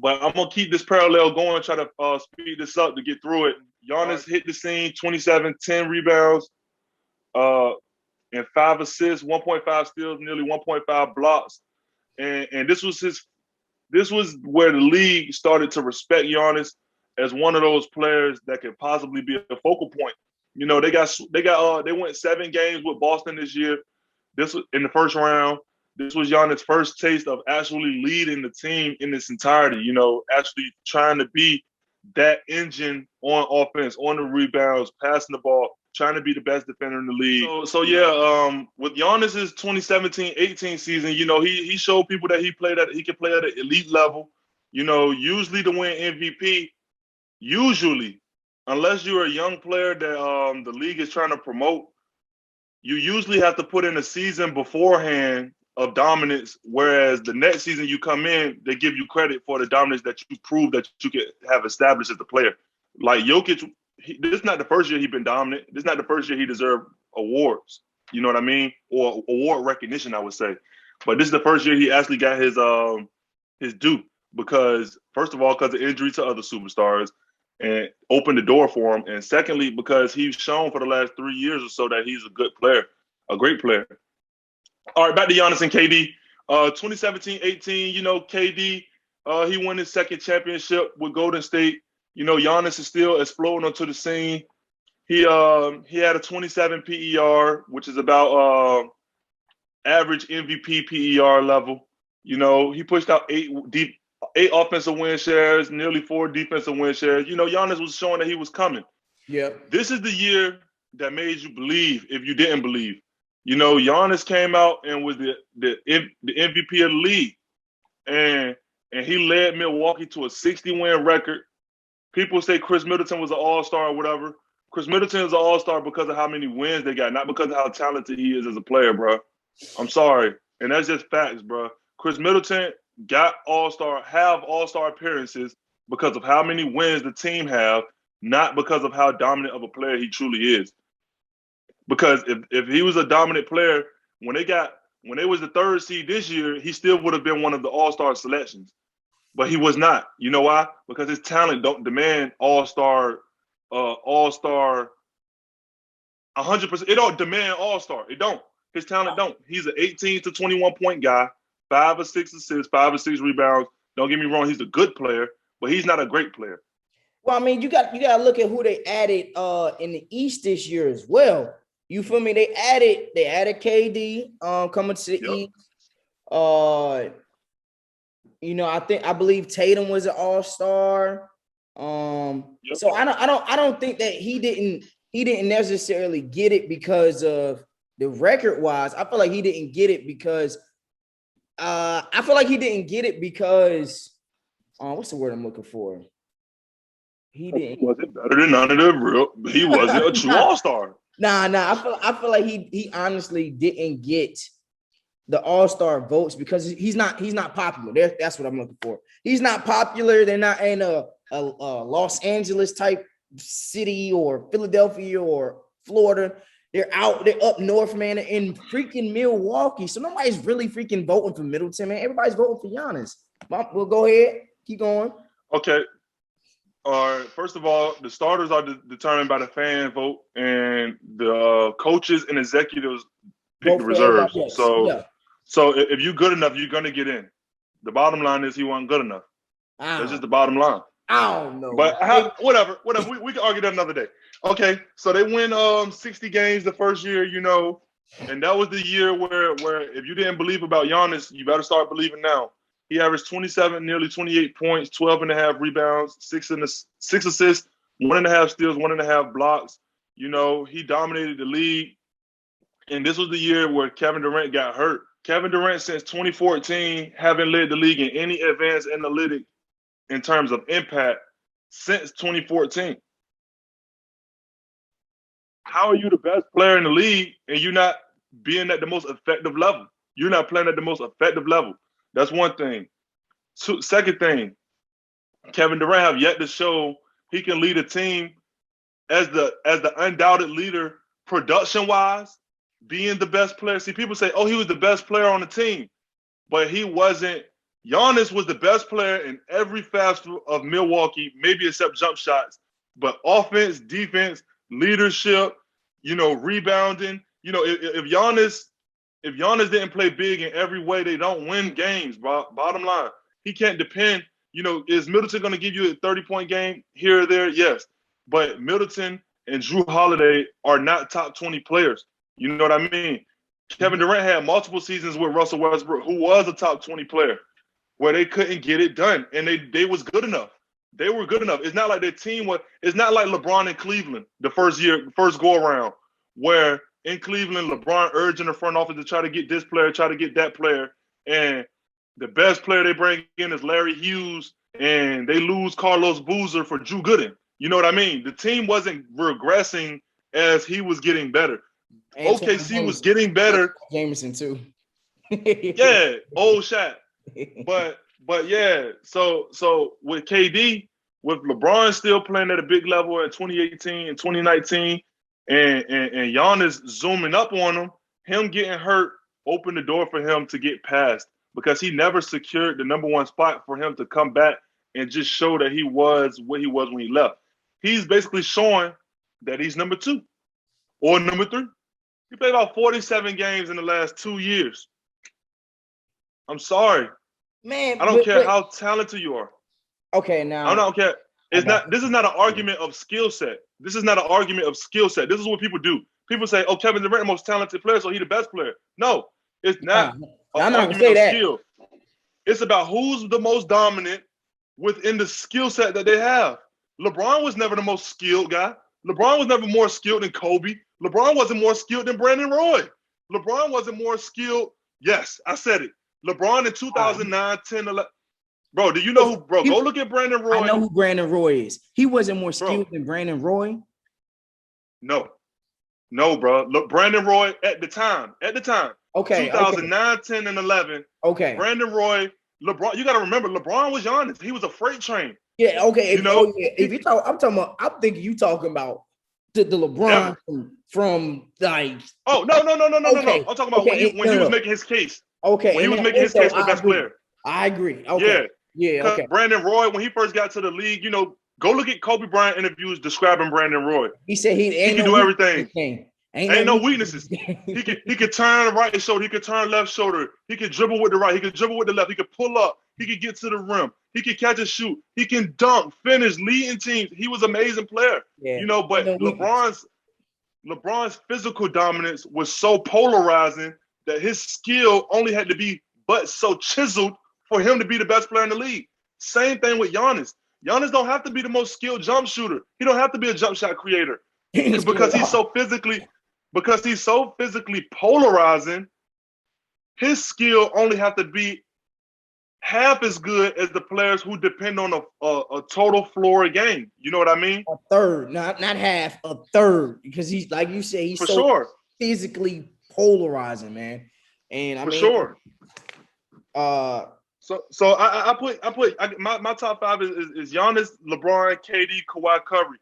But I'm going to keep this parallel going, try to speed this up to get through it. Giannis hit the scene, 27, 10 rebounds, and 5 assists, 1.5 steals, nearly 1.5 blocks. And this was where the league started to respect Giannis as one of those players that could possibly be a focal point. They went 7 games with Boston this year. This was in the first round. This was Giannis' first taste of actually leading the team in its entirety, actually trying to be that engine on offense, on the rebounds, passing the ball, trying to be the best defender in the league. So with Giannis's 2017-18 season, he showed people that he can play at an elite level. Usually to win MVP, unless you're a young player that the league is trying to promote, you usually have to put in a season beforehand of dominance, whereas the next season you come in, they give you credit for the dominance that you proved that you could have established as a player. Like Jokic, this is not the first year he's been dominant. This is not the first year he deserved awards. You know what I mean? Or award recognition, I would say. But this is the first year he actually got his due because, first of all, because of injury to other superstars and opened the door for him. And secondly, because he's shown for the last 3 years or so that he's a good player, a great player. All right, back to Giannis and KD. 2017-18, KD, he won his second championship with Golden State. Giannis is still exploding onto the scene. He had a 27 PER, which is about average MVP PER level. He pushed out 8 offensive win shares, nearly 4 defensive win shares. Giannis was showing that he was coming. Yeah. This is the year that made you believe if you didn't believe. Giannis came out and was the MVP of the league. And he led Milwaukee to a 60-win record. People say Chris Middleton was an all-star or whatever. Chris Middleton is an all-star because of how many wins they got, not because of how talented he is as a player, bro. I'm sorry. And that's just facts, bro. Chris Middleton got have all-star appearances because of how many wins the team have, not because of how dominant of a player he truly is. Because if he was a dominant player, when they was the 3rd seed this year, he still would have been one of the all-star selections. But he was not. You know why? Because his talent don't demand all-star 100%. It don't demand all-star. It don't. His talent don't. He's an 18 to 21 point guy, 5 or 6 assists, 5 or 6 rebounds. Don't get me wrong, he's a good player, but he's not a great player. Well, I mean, you got to look at who they added in the East this year as well. You feel me? They added KD coming to the East. I believe Tatum was an all-star. So I don't think that he didn't necessarily get it because of the record-wise. I feel like he didn't get it because what's the word I'm looking for? He didn't. Was it better than none of them real? He wasn't a true all-star. Nah. I feel like he honestly didn't get the all-star votes because he's not popular. That's what I'm looking for. He's not popular. They're not in a Los Angeles type city or Philadelphia or Florida. They're up north, man, in freaking Milwaukee. So nobody's really freaking voting for Middleton, man. Everybody's voting for Giannis. We'll go ahead. Keep going. Okay. All right. First of all, the starters are determined by the fan vote, and the coaches and executives pick the reserves. So if you're good enough, you're gonna get in. The bottom line is he wasn't good enough. That's just the bottom line. I don't know. But whatever. We can argue that another day. Okay, so they win 60 games the first year, and that was the year where if you didn't believe about Giannis, you better start believing now. He averaged 27, nearly 28 points, 12.5 rebounds, 6 assists, 1.5 steals, 1.5 blocks. He dominated the league. And this was the year where Kevin Durant got hurt. Kevin Durant since 2014 haven't led the league in any advanced analytic in terms of impact since 2014. How are you the best player in the league and you're not being at the most effective level? You're not playing at the most effective level. That's one thing. Second thing, Kevin Durant have yet to show he can lead a team as the undoubted leader production wise, being the best player. See, people say, oh, he was the best player on the team, but he wasn't. Giannis was the best player in every facet of Milwaukee, maybe except jump shots, but offense, defense, leadership, rebounding. If Giannis didn't play big in every way, they don't win games, bro. Bottom line, he can't depend. Is Middleton going to give you a 30-point game here or there? Yes. But Middleton and Drew Holiday are not top 20 players. You know what I mean? Kevin Durant had multiple seasons with Russell Westbrook, who was a top 20 player, where they couldn't get it done. And they was good enough. They were good enough. It's not like their team was – it's not like LeBron in Cleveland the first go-around, where in Cleveland, LeBron urging the front office to try to get this player, try to get that player. And the best player they bring in is Larry Hughes, and they lose Carlos Boozer for Drew Gooden. You know what I mean? The team wasn't regressing as he was getting better. OKC was getting better. Jameson too. Yeah, old Shaq. But yeah, so with KD, with LeBron still playing at a big level in 2018 and 2019, and Giannis zooming up on him getting hurt opened the door for him to get past, because he never secured the number one spot for him to come back and just show that he was what he was when he left. He's basically showing that he's number 2 or number 3. He played about 47 games in the last 2 years. I'm sorry. Man, I don't care how talented you are. Okay, now I don't care. This is not an argument of skill set. This is not an argument of skill set. This is what people do. People say, oh, Kevin Durant, the most talented player, so he's the best player. No, it's not I'm an not argument gonna say of that. skill. It's about who's the most dominant within the skill set that they have. LeBron was never the most skilled guy. LeBron was never more skilled than Kobe. LeBron wasn't more skilled than Brandon Roy. LeBron wasn't more skilled. Yes, I said it. LeBron in 2009, 10, 11. Bro, do you know who? Bro, go look at Brandon Roy. I know who Brandon Roy is. He wasn't more skilled than Brandon Roy. No, bro. Look, Brandon Roy at the time. Okay. 2009, 10, and 11. Okay. Brandon Roy, LeBron. You got to remember, LeBron was Giannis. He was a freight train. Yeah. Okay. If you talk, I'm thinking you talking about the LeBron from like. Oh no. I'm talking about when he was making his case. Okay. When he was making his case for best player. I agree. Okay. Yeah. Okay. Brandon Roy, when he first got to the league, go look at Kobe Bryant interviews describing Brandon Roy. He said he can do everything. Ain't no weaknesses. He could turn right shoulder. He could turn left shoulder. He could dribble with the right. He could dribble with the left. He could pull up. He could get to the rim. He could catch and shoot. He can dunk, finish, leading teams. He was an amazing player. Yeah. But LeBron's physical dominance was so polarizing that his skill only had to be but so chiseled for him to be the best player in the league. Same thing with Giannis. Giannis don't have to be the most skilled jump shooter. He don't have to be a jump shot creator because he's so physically polarizing. His skill only have to be half as good as the players who depend on a total floor game. You know what I mean? A third, not half, a third, because he's like you say, he's physically polarizing, man. And So I put my top 5 is Giannis, LeBron, KD, Kawhi, Curry.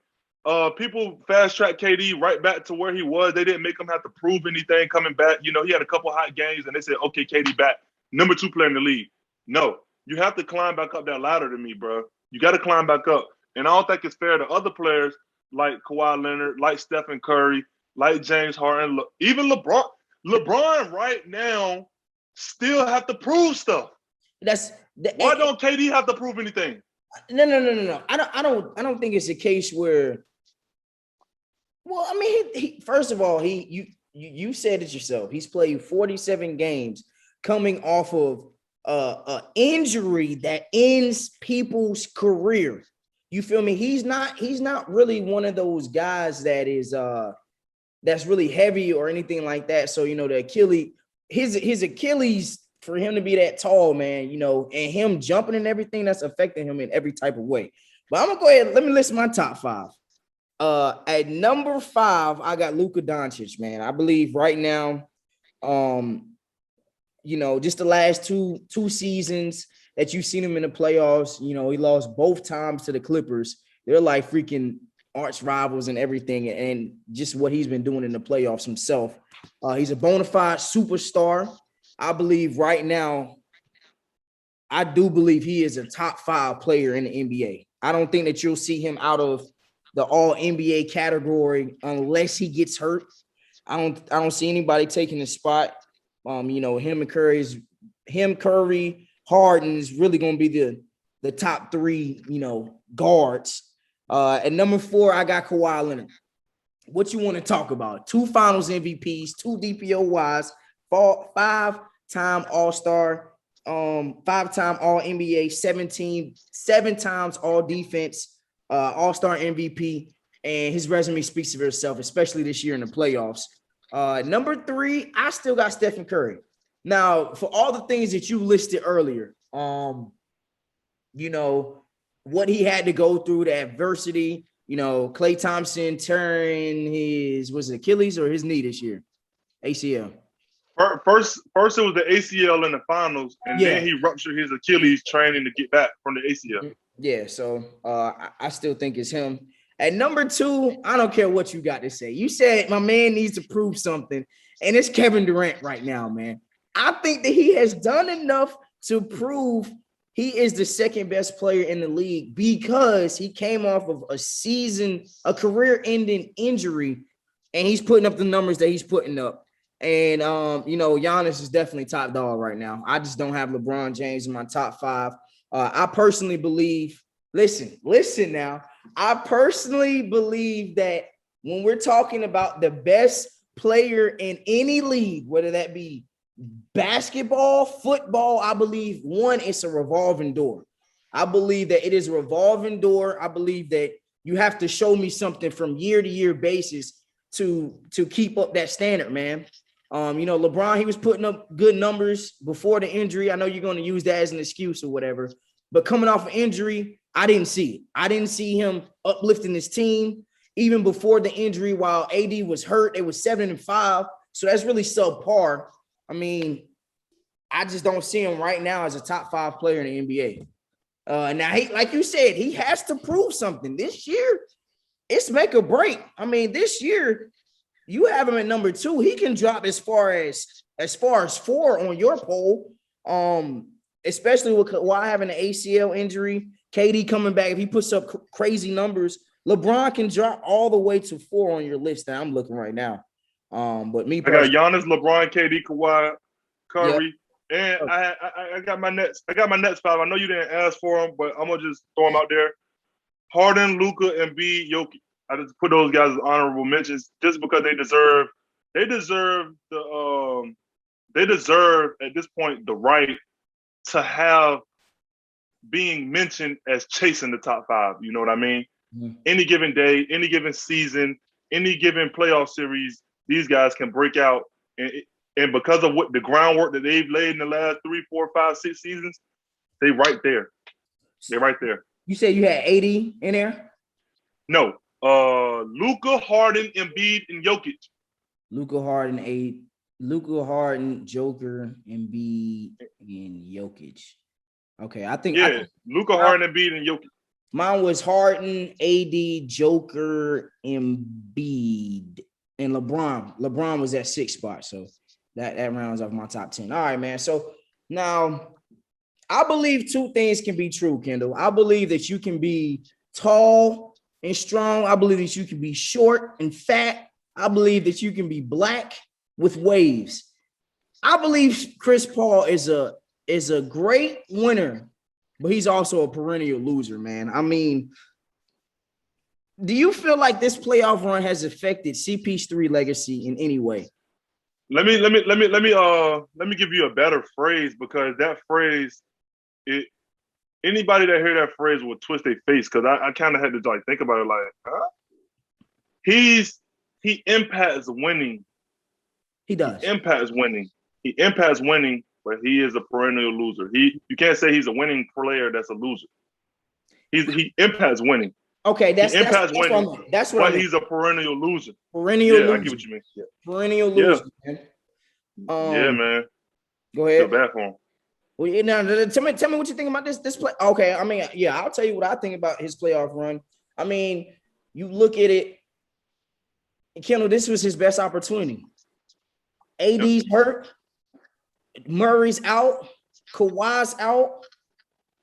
People fast track KD right back to where he was. They didn't make him have to prove anything coming back. He had a couple hot games and they said, okay, KD back, number 2 player in the league. No, you have to climb back up that ladder to me, bro. You got to climb back up. And I don't think it's fair to other players like Kawhi Leonard, like Stephen Curry, like James Harden, even LeBron. LeBron right now still have to prove stuff. Why don't KD have to prove anything? No. I don't think it's a case where. Well, I mean, he first of all, you said it yourself. He's played 47 games, coming off of an injury that ends people's career. You feel me? He's not really one of those guys that is that's really heavy or anything like that. So the Achilles. his Achilles, for him to be that tall, man, you know, and him jumping and everything, that's affecting him in every type of way. But I'm gonna go ahead. Let me list my top five. At number 5, I got Luka Doncic, man. I believe right now, you know, just the last two seasons that you've seen him in the playoffs, you know, he lost both times to the Clippers. They're like freaking arch rivals and everything, and just what he's been doing in the playoffs himself. He's a bona fide superstar. I believe right now, I do believe he is a top 5 player in the NBA. I don't think that you'll see him out of the all NBA category unless he gets hurt. I don't see anybody taking his spot. You know, him, Curry, Harden is really going to be the top 3, you know, guards. At number 4, I got Kawhi Leonard. What you want to talk about? 2 Finals MVPs, 2 DPOYs, 5-time All-Star, 5-time All-NBA, 7 times All-Defense, All-Star MVP, and his resume speaks for itself, especially this year in the playoffs. Number 3, I still got Stephen Curry. Now, for all the things that you listed earlier, you know, what he had to go through, the adversity, you know, Klay Thompson tearing was it Achilles or his knee this year? ACL. First it was the ACL in the finals, and then he ruptured his Achilles training to get back from the ACL. Yeah, so I still think it's him. At number 2, I don't care what you got to say. You said my man needs to prove something, and it's Kevin Durant right now, man. I think that he has done enough to prove he is the second best player in the league because he came off of a career-ending injury, and he's putting up the numbers that he's putting up. And, you know, Giannis is definitely top dog right now. I just don't have LeBron James in my top 5. I personally believe, listen now, I personally believe that when we're talking about the best player in any league, whether that be basketball, football, I believe, one, it's a revolving door. I believe that it is a revolving door. I believe that you have to show me something from year to year basis to keep up that standard, man. You know, LeBron, he was putting up good numbers before the injury. I know you're going to use that as an excuse or whatever, but coming off an injury, I didn't see it. I didn't see him uplifting his team. Even before the injury, while AD was hurt, it was 7-5. So that's really subpar. I mean, I just don't see him right now as a top 5 player in the NBA. Now, he, like you said, he has to prove something. This year, it's make or break. I mean, this year, you have him at number 2. He can drop as far as 4 on your poll, especially while having an ACL injury. KD coming back, if he puts up crazy numbers, LeBron can drop all the way to 4 on your list that I'm looking right now. But me, I got Giannis, LeBron, KD, Kawhi, Curry, and I got my next 5. I know you didn't ask for them, but I'm gonna just throw them out there. Harden, Luka, Embiid, Jokic. I just put those guys as honorable mentions just because they deserve at this point the right to have being mentioned as chasing the top 5. You know what I mean? Mm-hmm. Any given day, any given season, any given playoff series, these guys can break out, and because of what the groundwork that they've laid in the last 3, 4, 5, 6 seasons, they right there. They're right there. You said you had 80 in there? No. Luka, Harden, Embiid, and Jokic. Luka, Harden, Joker, Embiid, and Jokic. Okay, I think Luka, Harden, Embiid, and Jokic. Mine was Harden, AD, Joker, Embiid, and LeBron. LeBron was at 6th spot, so that rounds off my top 10. All right, man. So now I believe 2 things can be true, Kendall. I believe that you can be tall and strong. I believe that you can be short and fat. I believe that you can be black with waves. I believe Chris Paul is a great winner, but he's also a perennial loser, man. I mean, do you feel like this playoff run has affected CP3 legacy in any way? Let me give you a better phrase, because that phrase, anybody that heard that phrase will twist their face, because I kind of had to like think about it like, huh? He impacts winning. He does. He impacts winning. he impacts winning, but he is a perennial loser. You can't say he's a winning player that's a loser. He impacts winning. Okay, that's he impacts what winning. I meant. That's what but I meant. he's a perennial loser. Perennial loser. I get what you mean. Yeah. Perennial loser, man. Yeah, man. Go ahead. Feel bad for him. Well, now tell me what you think about this play. Okay, I mean, yeah, I'll tell you what I think about his playoff run. I mean, you look at it, Kendall, this was his best opportunity. AD's hurt, Murray's out, Kawhi's out.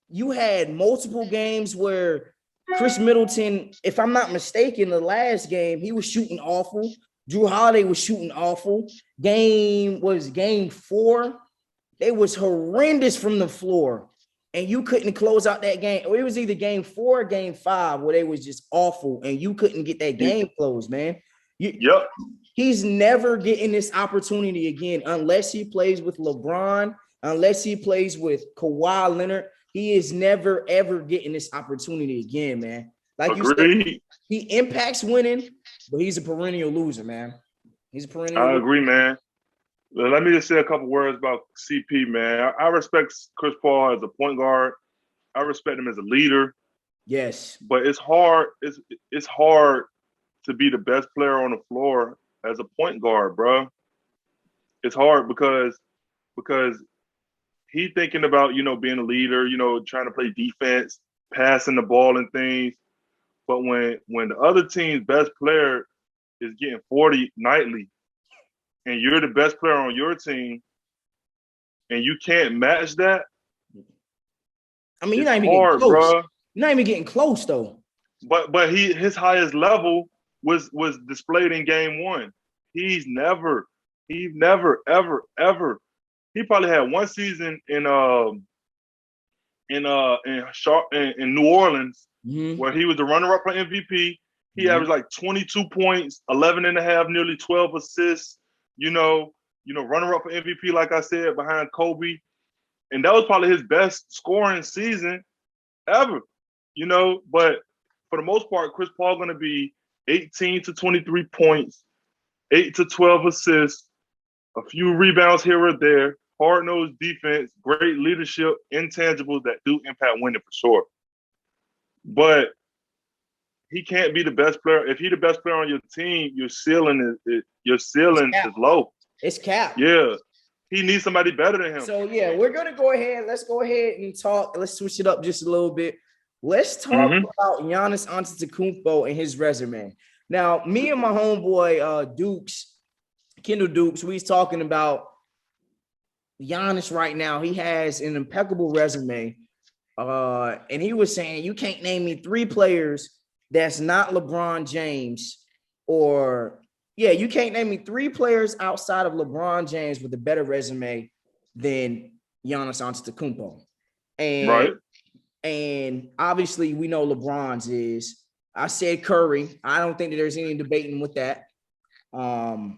You had multiple games where Chris Middleton, if I'm not mistaken, the last game, he was shooting awful. Drew Holiday was shooting awful. Game 4. They was horrendous from the floor. And you couldn't close out that game. Or it was either game 4 or game 5 where they was just awful. And you couldn't get that game closed, man. He's never getting this opportunity again unless he plays with LeBron, unless he plays with Kawhi Leonard. He is never, ever getting this opportunity again, man. Like you said, he impacts winning, but he's a perennial loser, man. He's a perennial loser. I agree, man. Let me just say a couple words about CP, man. I respect Chris Paul as a point guard. I respect him as a leader. Yes. But it's hard. It's hard to be the best player on the floor as a point guard, bro. It's hard because he thinking about, being a leader, trying to play defense, passing the ball and things. But when the other team's best player is getting 40 nightly and you're the best player on your team and you can't match that, I mean, you're not even getting close. Bro. You're not even getting close, though. But his highest level was displayed in game 1. He never, ever, ever. He probably had one season in New Orleans where he was the runner-up for MVP. He averaged like 22 points, 11 and a half, nearly 12 assists. Runner-up for MVP, like I said, behind Kobe, and that was probably his best scoring season ever. But for the most part, Chris Paul going to be 18 to 23 points, 8 to 12 assists, a few rebounds here or there, hard-nosed defense, great leadership, intangibles that do impact winning for sure. But he can't be the best player. If he's the best player on your team, your ceiling is low. It's capped. Yeah. He needs somebody better than him. So, yeah, we're going to go ahead. Let's go ahead and talk. Let's switch it up just a little bit. Let's talk about Giannis Antetokounmpo and his resume. Now, me and my homeboy Kendall Dukes, we was talking about Giannis right now. He has an impeccable resume. And he was saying, you can't name me 3 players that's not LeBron James you can't name me 3 players outside of LeBron James with a better resume than Giannis Antetokounmpo. And obviously we know LeBron's is. I said Curry. I don't think that there's any debating with that. I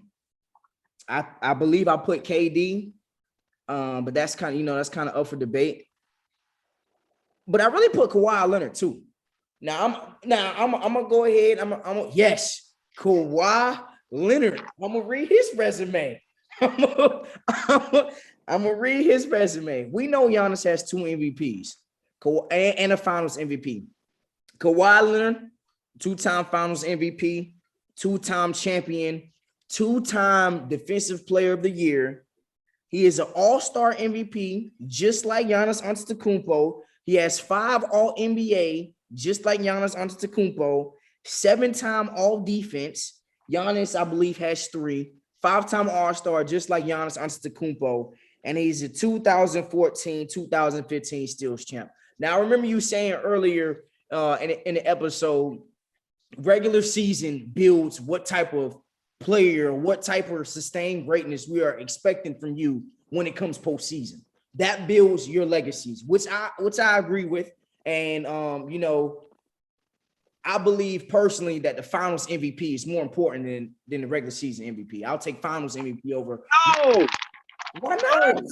believe I put KD, but that's kind of up for debate. But I really put Kawhi Leonard too. Now I'm gonna go ahead. Yes, Kawhi Leonard. I'm gonna read his resume. I'm gonna read his resume. We know Giannis has 2 MVPs, and a Finals MVP. Kawhi Leonard, 2-time Finals MVP, 2-time champion, 2-time Defensive Player of the Year. He is an All-Star MVP, just like Giannis Antetokounmpo. He has 5 All-NBA, just like Giannis Antetokounmpo. 7-time All-Defense. Giannis, I believe, has 3. 5-time All-Star, just like Giannis Antetokounmpo. And he's a 2014, 2015 Steals champ. Now, I remember you saying earlier in the episode, regular season builds what type of player, what type of sustained greatness we are expecting from you when it comes postseason. That builds your legacies, which I agree with. And I believe personally that the Finals MVP is more important than the regular season MVP. I'll take Finals MVP over. No, why not?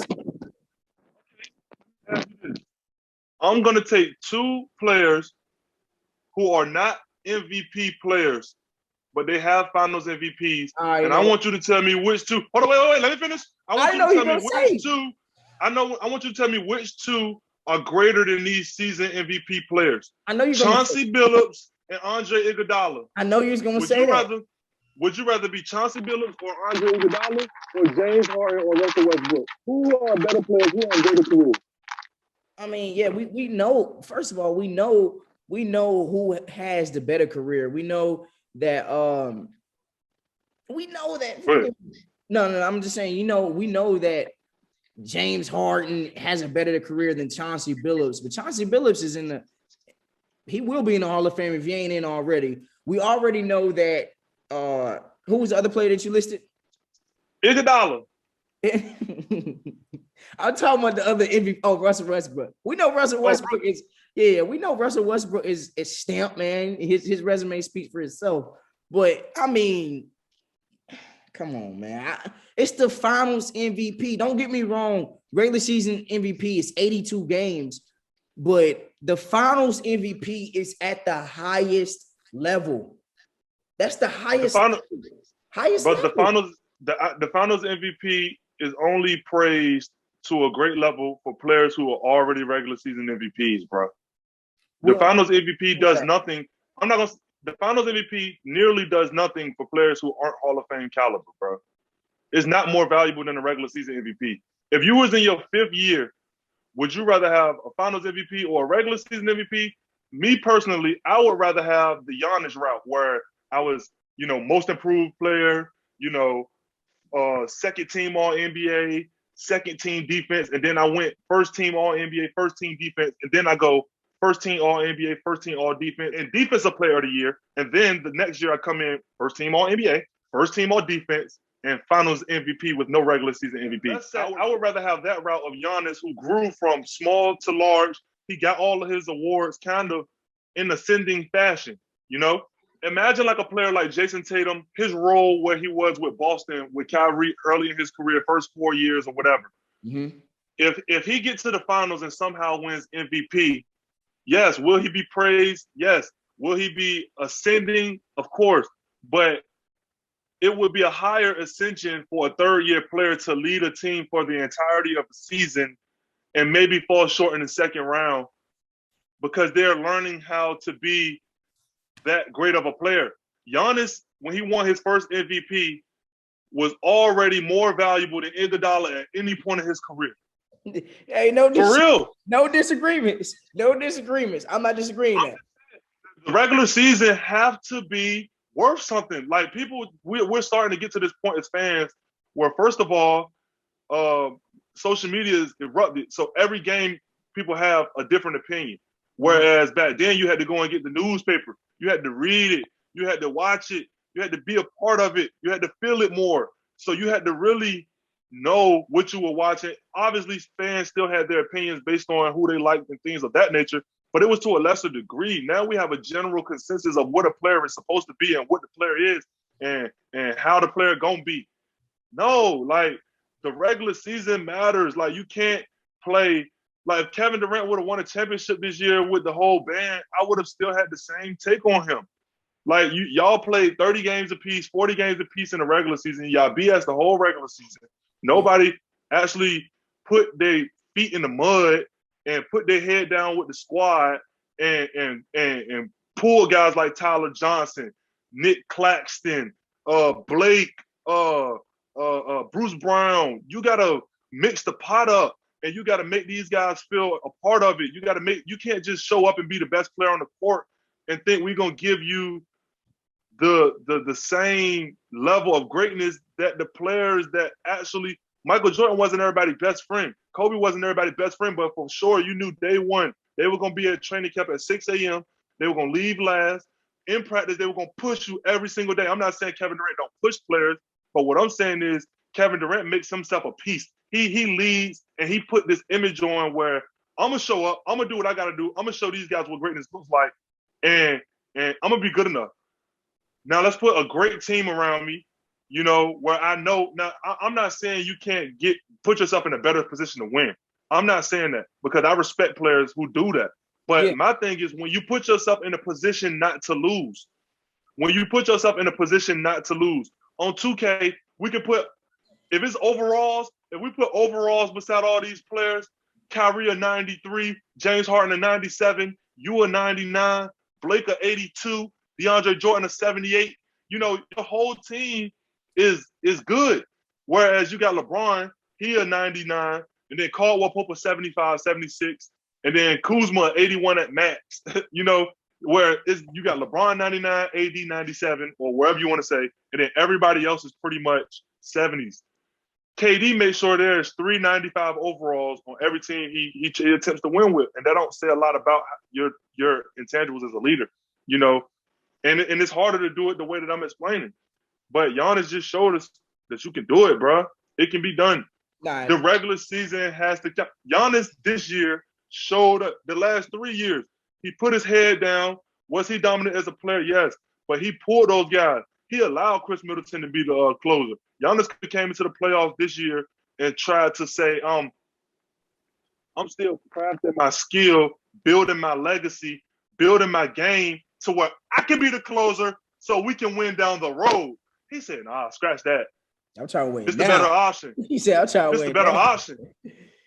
I'm gonna take 2 players who are not MVP players but they have Finals MVPs. I And know. I want you to tell me which two. Hold on, wait. Let me finish. I want you to tell me which two. I want you to tell me which two are greater than these season MVP players. I know you're Chauncey Billups and Andre Iguodala. I know you're going to say that. Would you rather be Chauncey Billups or Andre Iguodala or James Harden or Russell Westbrook? Who are better players? Who are greater careers? I mean, yeah, we know. First of all, we know who has the better career. We know that. No. I'm just saying. We know that James Harden has a better career than Chauncey Billups, but Chauncey Billups is he will be in the Hall of Fame if he ain't in already. We already know that. Who was the other player that you listed? Iguodala. I'm talking about the other MVP. Oh, Russell Westbrook. We know Russell Westbrook is. Yeah, we know Russell Westbrook is stamped, man. His resume speaks for itself. But I mean, come on, man. It's the Finals MVP. Don't get me wrong. Regular season MVP is 82 games, but the Finals MVP is at the highest level. That's the highest. Highest. But level. The Finals MVP is only praised to a great level for players who are already regular season MVPs, bro. The Finals MVP does nothing. The Finals MVP nearly does nothing for players who aren't Hall of Fame caliber, bro. It's not more valuable than a regular season MVP. If you was in your 5th year, would you rather have a Finals MVP or a regular season MVP? Me personally, I would rather have the Giannis route where I was, most improved player, second team All NBA, second team defense, and then I went first team All NBA, first team defense, and then I go first team All NBA, first team All defense, and defensive player of the year. And then the next year I come in first team All NBA, first team All defense, and Finals MVP with no regular season MVP. I would rather have that route of Giannis, who grew from small to large. He got all of his awards kind of in ascending fashion, Imagine like a player like Jason Tatum, his role where he was with Boston, with Kyrie early in his career, first 4 years or whatever. Mm-hmm. If he gets to the finals and somehow wins MVP, yes. Will he be praised? Yes. Will he be ascending? Of course. But it would be a higher ascension for a 3rd-year player to lead a team for the entirety of the season and maybe fall short in the 2nd round because they're learning how to be that great of a player. Giannis, when he won his first MVP, was already more valuable than Iguodala at any point in his career. Hey, for real. No disagreements. I'm not disagreeing that. The regular season have to be worth something. Like we're starting to get to this point as fans where, first of all, social media is erupted. So every game, people have a different opinion. Whereas back then, you had to go and get the newspaper. You had to read it. You had to watch it. You had to be a part of it. You had to feel it more. So you had to really know what you were watching. Obviously, fans still had their opinions based on who they liked and things of that nature, but it was to a lesser degree. Now we have a general consensus of what a player is supposed to be and what the player is and how the player gonna be. No, like the regular season matters. Like you can't play. Like if Kevin Durant would have won a championship this year with the whole band, I would have still had the same take on him. Like y'all played 30 games apiece, 40 games apiece in the regular season. Y'all BS the whole regular season. Nobody actually put their feet in the mud and put their head down with the squad and pull guys like Tyler Johnson, Nick Claxton, Blake, Bruce Brown. You gotta mix the pot up. And you got to make these guys feel a part of it. You can't just show up and be the best player on the court and think we're going to give you the same level of greatness that the players that actually, Michael Jordan wasn't everybody's best friend. Kobe wasn't everybody's best friend, but for sure, you knew day one, they were going to be at training camp at 6 a.m. They were going to leave last. In practice, they were going to push you every single day. I'm not saying Kevin Durant don't push players, but what I'm saying is Kevin Durant makes himself a piece. He leads and he put this image on where I'm gonna show up, I'm gonna do what I gotta do, I'm gonna show these guys what greatness looks like, and I'm gonna be good enough. Now let's put a great team around me, where I know. Now I'm not saying you can't put yourself in a better position to win. I'm not saying that because I respect players who do that. But my thing is when you put yourself in a position not to lose, when you put yourself in a position not to lose. On 2K, we can put, if it's overalls, if we put overalls beside all these players, Kyrie a 93, James Harden a 97, you a 99, Blake a 82, DeAndre Jordan a 78, you know, the whole team is good. Whereas you got LeBron, he a 99, and then Caldwell Pope a 75, 76, and then Kuzma 81 at max. You know, where you got LeBron 99, AD 97, or wherever you want to say, and then everybody else is pretty much 70s. KD makes sure there's 395 overalls on every team he attempts to win with, and that don't say a lot about your intangibles as a leader, you know. And it's harder to do it the way that I'm explaining. But Giannis just showed us that you can do it, bro. It can be done. Nah. The regular season has to count. Giannis this year showed up the last 3 years. He put his head down. Was he dominant as a player? Yes. But he pulled those guys. He allowed Chris Middleton to be the closer. Giannis came into the playoffs this year and tried to say, I'm still crafting my skill, building my legacy, building my game to where I can be the closer so we can win down the road. He said, nah, scratch that. I'm trying to win. It's the better option. He said, I'm trying to win. It's the better option.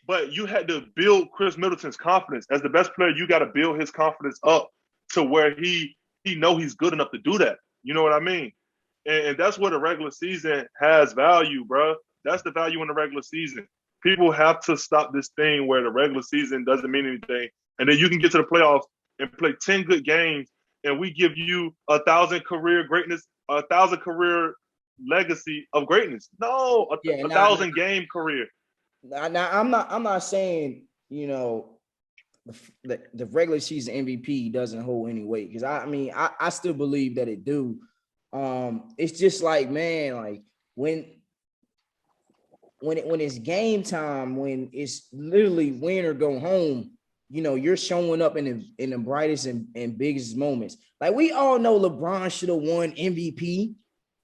But you had to build Chris Middleton's confidence. As the best player, you got to build his confidence up to where he know he's good enough to do that. You know what I mean? And that's where the regular season has value, bro. That's the value in the regular season. People have to stop this thing where the regular season doesn't mean anything. And then you can get to the playoffs and play 10 good games, and we give you 1,000 career greatness, 1,000 career legacy of greatness. No, a 1,000 game career. Now, I'm not saying, you know, the regular season MVP doesn't hold any weight, because I still believe that it do. It's just like, man, like when it's game time, when it's literally win or go home, you know, you're showing up in the brightest and biggest moments. Like, we all know LeBron should have won MVP,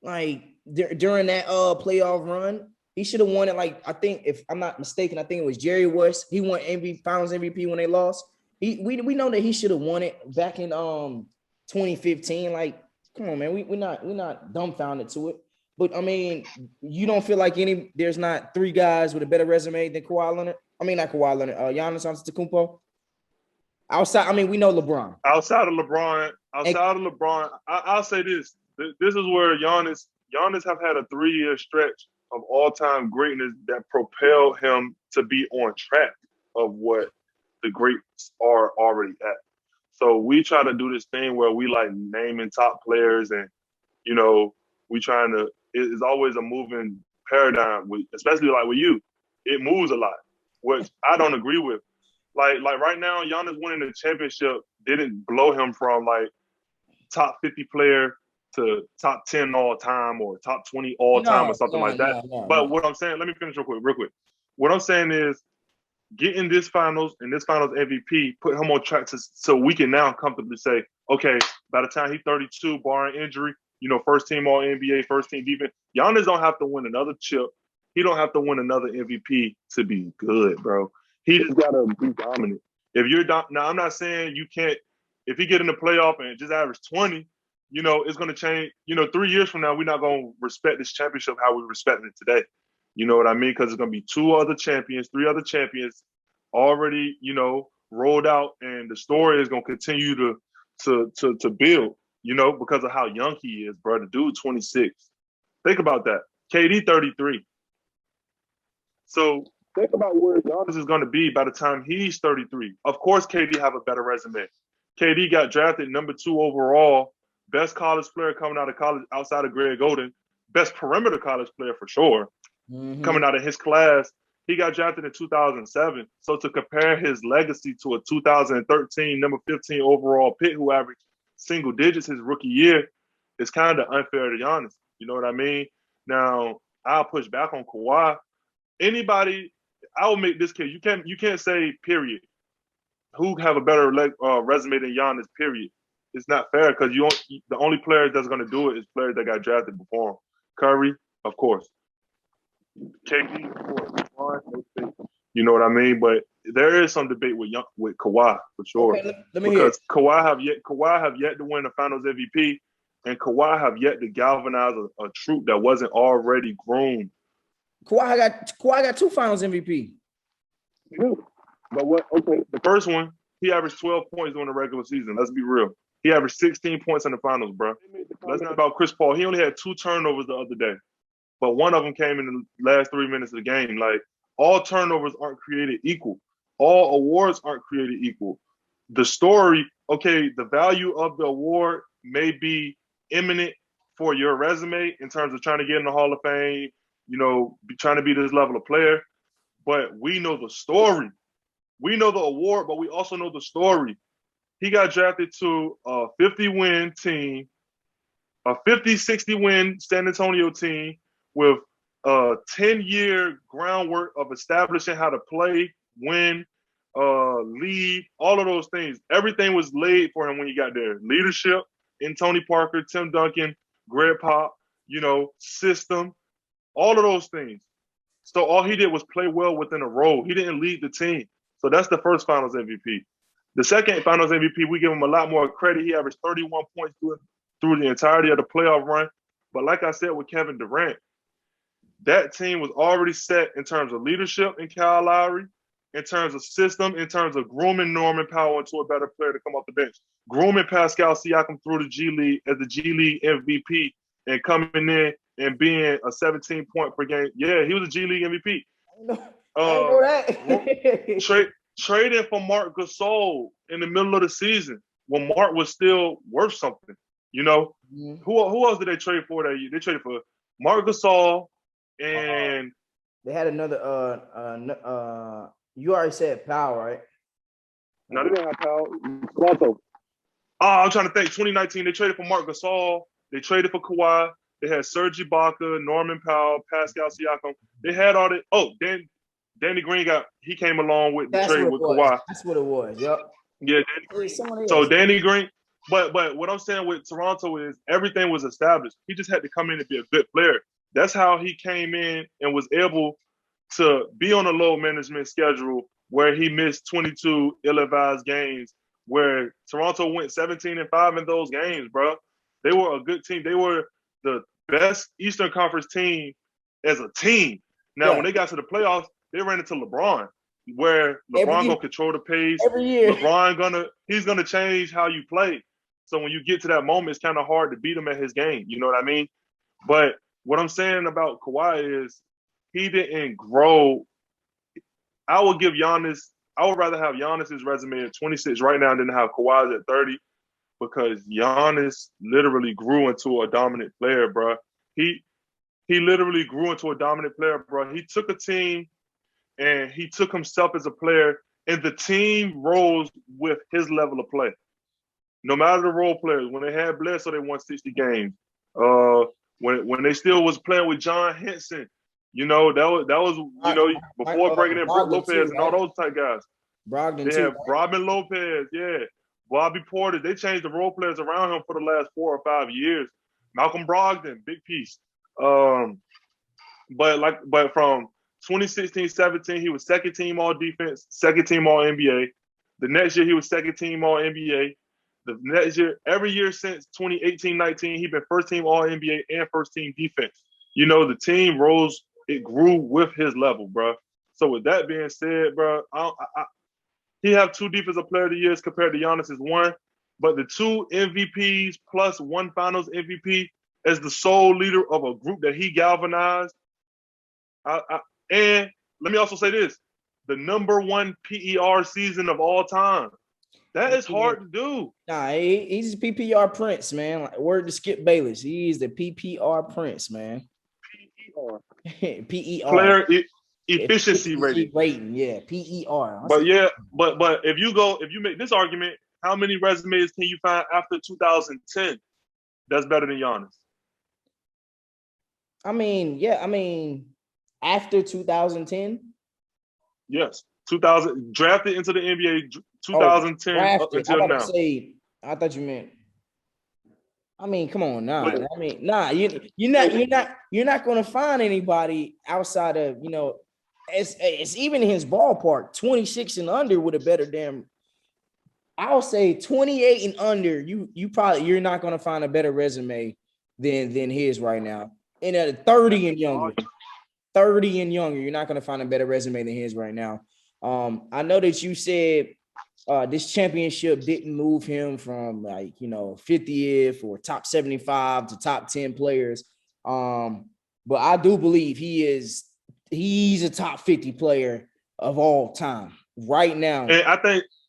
like during that playoff run. He should have won it. Like, I think, if I'm not mistaken, I think it was Jerry West. He won Finals MVP when they lost. We know that he should have won it back in 2015. Like, come on, man, we're not dumbfounded to it. But I mean, you don't feel like there's not three guys with a better resume than Kawhi Leonard? I mean, not Kawhi Leonard, Giannis Antetokounmpo. Outside, I mean, we know LeBron. Outside of LeBron, I'll say this. This is where Giannis have had a 3-year stretch of all-time greatness that propelled him to be on track of what the greats are already at. So we try to do this thing where we like naming top players, and, you know, it's always a moving paradigm, especially like with you. It moves a lot, which I don't agree with. Like right now, Giannis winning the championship didn't blow him from like top 50 player to top 10 all time or top 20 all time or something like that. But what I'm saying, let me finish real quick. What I'm saying is, getting this finals and this finals MVP put him on track so we can now comfortably say, okay, by the time he's 32, barring injury, you know, first team All NBA, first team defense, Giannis don't have to win another chip. He don't have to win another MVP to be good, bro. He just gotta be dominant. If you're now, I'm not saying you can't. If he get in the playoff and just average 20, you know, it's gonna change. You know, 3 years from now, we're not gonna respect this championship how we respect it today. You know what I mean? Because it's gonna be 3 other champions already, you know, rolled out, and the story is gonna continue to build. You know, because of how young he is, bro. The dude 26. Think about that. KD 33. So think about where Giannis is going to be by the time he's 33. Of course, KD have a better resume. KD got drafted number 2 overall, best college player coming out of college outside of Greg Oden, best perimeter college player for sure, coming out of his class. He got drafted in 2007. So to compare his legacy to a 2013 number 15 overall pick who averaged single digits his rookie year is kind of unfair to Giannis. You know what I mean? Now, I'll push back on Kawhi. Anybody, I will make this case. You can't say period. Who have a better resume than Giannis? Period. It's not fair, because the only player that's going to do it is players that got drafted before him. Curry, of course. KD, of course. You know what I mean? But there is some debate with Kawhi for sure. Okay, let me because Kawhi have yet to win the Finals MVP. and Kawhi have yet to galvanize a troop that wasn't already groomed. Kawhi got 2 Finals MVP. Yeah. But what? Okay, the first one, he averaged 12 points during the regular season. Let's be real. He averaged 16 points in the finals, bro. Let's not about Chris Paul. He only had 2 turnovers the other day, but one of them came in the last 3 minutes of the game. Like, all turnovers aren't created equal. All awards aren't created equal. The story, okay, the value of the award may be imminent for your resume in terms of trying to get in the Hall of Fame, trying to be this level of player. But we know the story. We know the award, but we also know the story. He got drafted to a 50-win team, a 50-60-win San Antonio team with a 10-year groundwork of establishing how to play, win, lead, all of those things. Everything was laid for him when he got there. Leadership in Tony Parker, Tim Duncan, Greg Pop, system, all of those things. So all he did was play well within a role. He didn't lead the team. So that's the first Finals MVP. The second Finals MVP, we give him a lot more credit. He averaged 31 points through the entirety of the playoff run. But like I said with Kevin Durant, that team was already set in terms of leadership in Kyle Lowry, in terms of system, in terms of grooming Norman Powell into a better player to come off the bench, grooming Pascal Siakam through the G League as the G League MVP and coming in and being a 17-point per game. Yeah, he was a G League MVP. I know that. Trading for Marc Gasol in the middle of the season when Marc was still worth something. Mm-hmm. Who else did they trade for that year? They traded for Marc Gasol and they had another. You already said Powell, right? No, they didn't have Powell. Toronto. I'm trying to think. 2019, they traded for Marc Gasol. They traded for Kawhi. They had Serge Ibaka, Norman Powell, Pascal Siakam. They had all that. Oh, Danny Green he came along with the trade with Kawhi. That's what it was. Yep. Yeah, Danny Green. So Danny Green. But what I'm saying with Toronto is everything was established. He just had to come in and be a good player. That's how he came in and was able to be on a low management schedule where he missed 22 ill-advised games, where Toronto went 17-5 in those games, bro. They were a good team. They were the best Eastern Conference team as a team. Now, when they got to the playoffs, they ran into LeBron, where LeBron gonna control the pace. Every year. He's gonna change how you play. So when you get to that moment, it's kind of hard to beat him at his game. You know what I mean? But what I'm saying about Kawhi is he didn't grow. I would rather have Giannis's resume at 26 right now than have Kawhi's at 30, because Giannis literally grew into a dominant player, bro. He literally grew into a dominant player, bro. He took a team and he took himself as a player, and the team rose with his level of play. No matter the role players, when they had Bledsoe, they won 60 games. When they still was playing with John Henson, that was before bringing in Brook Lopez too, and all those type guys. Brogdon they had Robin Lopez, yeah, Bobby Porter. They changed the role players around him for the last 4 or 5 years. Malcolm Brogdon, big piece. But from 2016-17, he was second team all defense, second team all NBA. The next year he was second team all NBA. The next year, every year since 2018-19, he's been first team all NBA and first team defense. The team rose, it grew with his level, bro. So with that being said, bro, he have 2 defensive player of the years compared to Giannis's 1, but the 2 MVPs plus 1 Finals MVP as the sole leader of a group that he galvanized. And let me also say this: the #1 PER season of all time. That is hard to do. Nah, he's PPR Prince, man. Like, word to Skip Bayless. He's the PPR Prince, man. PER. PER. Player efficiency rating. Yeah, PER. But if you make this argument, how many resumes can you find after 2010 that's better than Giannis? After 2010? Yes. 2000 drafted into the NBA 2010 up until now. I thought you meant. Come on, you're not going to find anybody outside of it's even in his ballpark. 26 and under with a better damn I'll say 28 and under. You're not gonna find a better resume than his right now. And at 30 and younger, 30 and younger, you're not gonna find a better resume than his right now. I know that you said this championship didn't move him from 50th or top 75 to top 10 players. But I do believe he's a top 50 player of all time right now. And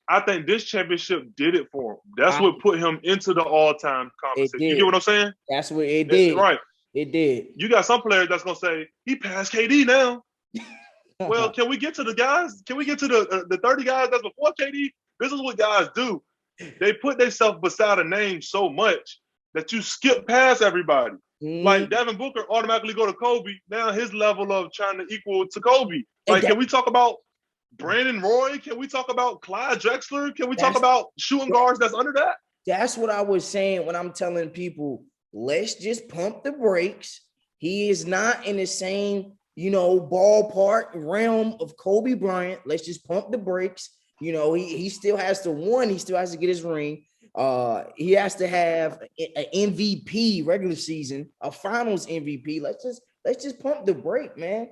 I think this championship did it for him. That's what put him into the all-time conversation. You get what I'm saying? That's what it did. Right. It did. You got some players that's gonna say he passed KD now. Well, can we get to the guys? Can we get to the 30 guys that's before KD? This is what guys do. They put themselves beside a name so much that you skip past everybody. Like Devin Booker automatically go to Kobe. Now his level of trying to equal to Kobe. Like, can we talk about Brandon Roy? Can we talk about Clyde Drexler? Can we talk about shooting guards that's under that? That's what I was saying when I'm telling people, let's just pump the brakes. He is not in the same, ballpark realm of Kobe Bryant. Let's just pump the brakes. He still has to win. He still has to get his ring. He has to have an MVP regular season, a finals MVP. Let's just pump the brake, man.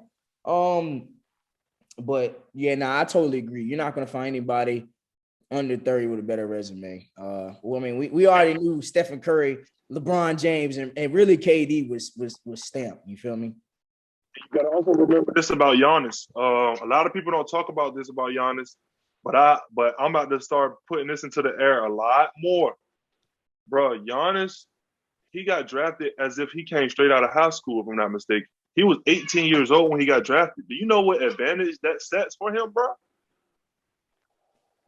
But yeah, I totally agree. You're not gonna find anybody under 30 with a better resume. We already knew Stephen Curry, LeBron James, and really KD was stamped. You feel me? You gotta also remember this about Giannis. A lot of people don't talk about this about Giannis, but I'm about to start putting this into the air a lot more. Bro, Giannis, he got drafted as if he came straight out of high school, if I'm not mistaken. He was 18 years old when he got drafted. Do you know what advantage that sets for him, bro?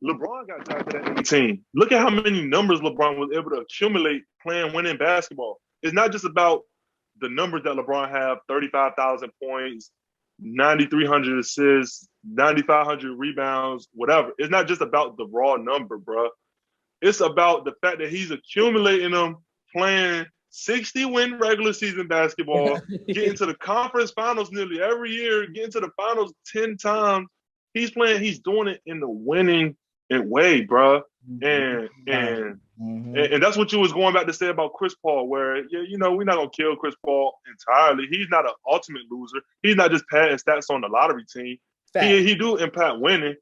LeBron got drafted at 18. Look at how many numbers LeBron was able to accumulate playing winning basketball. It's not just about the numbers that LeBron have, 35,000 points, 9,300 assists, 9,500 rebounds, whatever. It's not just about the raw number, bro. It's about the fact that he's accumulating them playing 60-win regular season basketball, getting to the conference finals nearly every year, getting to the finals 10 times. He's doing it in the winning way, bro. And that's what you was going back to say about Chris Paul, where, we're not going to kill Chris Paul entirely. He's not an ultimate loser. He's not just padding stats on the lottery team. He do impact winning,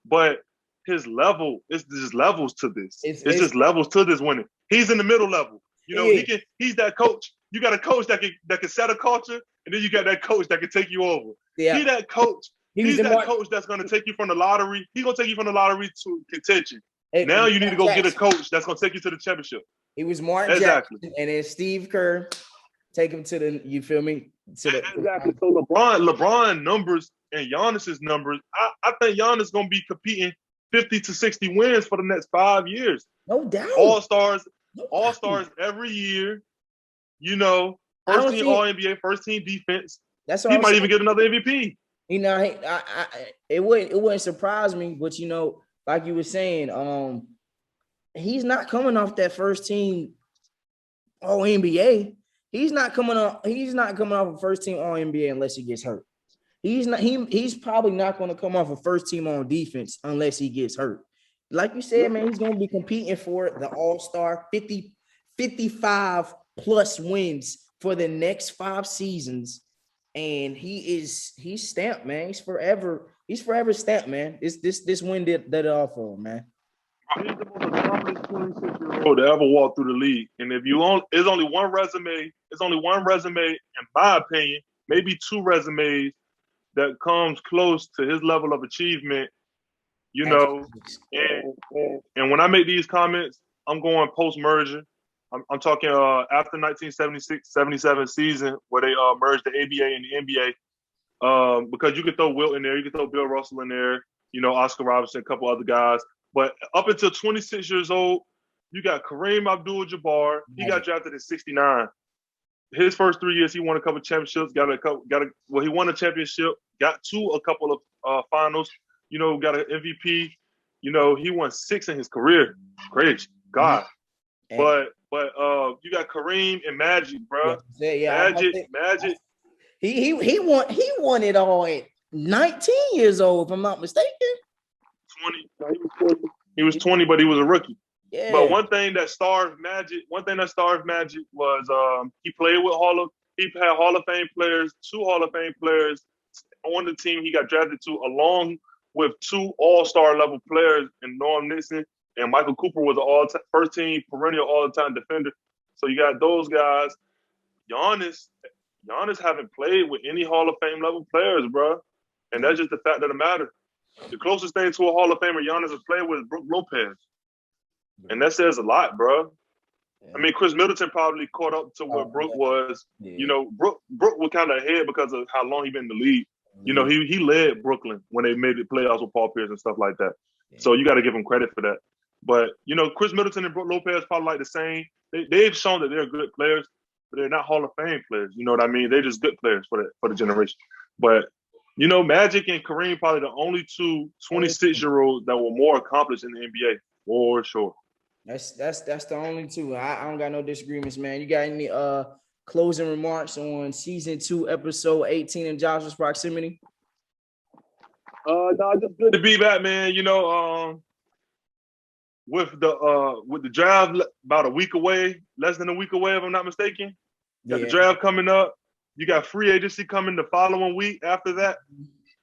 but his level, it's just levels to this. It's just levels to this winning. He's in the middle level. He's that coach. You got a coach that can set a culture, and then you got that coach that can take you over. Yeah. He's that coach. He's that coach that's going to take you from the lottery. He's going to take you from the lottery to contention. Now you need to go get a coach that's going to take you to the championship. He was Martin Jackson, and then Steve Kerr take him to the. You feel me? Exactly. So LeBron numbers and Giannis's numbers. I think Giannis is going to be competing 50 to 60 wins for the next 5 years. No doubt. All stars every year. First team All NBA, first team defense. That's what he might even get another MVP. It wouldn't surprise me, but like you were saying, he's not coming off that first team All NBA. He's not coming off a first team All NBA unless he gets hurt. He's probably not going to come off a first team on defense unless he gets hurt. Like you said, man, he's going to be competing for the All-Star 55 plus wins for the next 5 seasons. And he's stamped, man. He's forever stamped, man. This win did it all for him, man. He's the most accomplished 26-year-old to ever walk through the league. And there's only one resume, in my opinion, maybe 2 resumes that comes close to his level of achievement, and when I make these comments, I'm going post-merger. I'm talking after 1976-77 season where they merged the ABA and the NBA, because you could throw Wilt in there, you could throw Bill Russell in there, Oscar Robertson, a couple other guys. But up until 26 years old, you got Kareem Abdul-Jabbar. He got drafted in 69. His first 3 years, he won a couple of championships. He won a championship. Got to a couple of finals. Got an MVP. He won 6 in his career. Crazy, God. But you got Kareem and Magic, bro. Magic. He won it all at 19 years old, if I'm not mistaken. 20. He was 40. He was 20, but he was a rookie. Yeah. But one thing that stars Magic was he played with he had Hall of Fame players, 2 Hall of Fame players on the team he got drafted to, along with 2 All-Star level players in Norm Nixon and Michael Cooper was an first team perennial all-time defender. So you got those guys. Giannis haven't played with any Hall of Fame level players, bro. And that's just the fact of the matter. The closest thing to a Hall of Famer Giannis has played with is Brook Lopez. And that says a lot, bro. Yeah. I mean, Chris Middleton probably caught up to where Brook was. Yeah. You know, Brook was kind of ahead because of how long he been in the league. You know, he led Brooklyn when they made the playoffs with Paul Pierce and stuff like that. Yeah. So you got to give him credit for that. But, you know, Chris Middleton and Brook Lopez probably like the same. They've shown that they're good players, but they're not Hall of Fame players. You know what I mean? They're just good players for the generation. But, you know, Magic and Kareem probably the only 2 26-year-olds that were more accomplished in the NBA, for sure. That's the only 2. I don't got no disagreements, man. You got any closing remarks on season 2, episode 18 in Joshua's Proximity? No, just good to be back, man. You know, with the draft about a week away, less than a week away, if I'm not mistaken. Got the draft coming up. You got free agency coming the following week after that.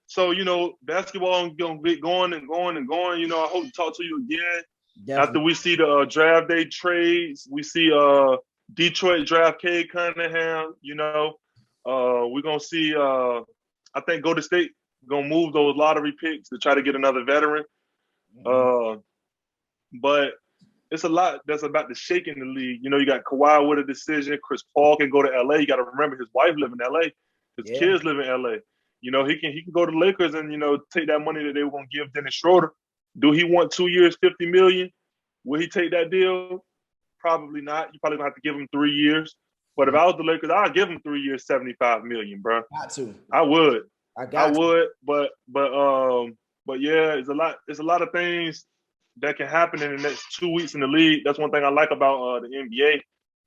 So, you know, basketball gonna get going and going and going. You know, I hope to talk to you again. Definitely. After we see the draft day trades, we see Detroit draft Cade Cunningham. You know, we're gonna see. I think Golden State gonna move those lottery picks to try to get another veteran. But it's a lot that's about to shake in the league. You know, you got Kawhi with a decision. Chris Paul can go to LA. You got to remember his wife live in LA. His kids live in LA. You know, he can go to the Lakers and, you know, take that money that they were gonna give Dennis Schroeder. Do he want 2 years, $50 million? Will he take that deal? Probably not. You probably gonna have to give him 3 years. But if I was the Lakers, I'd give him 3 years, $75 million, bro. Got to. I would. I would. But yeah, it's a lot of things that can happen in the next 2 weeks in the league. That's one thing I like about the NBA.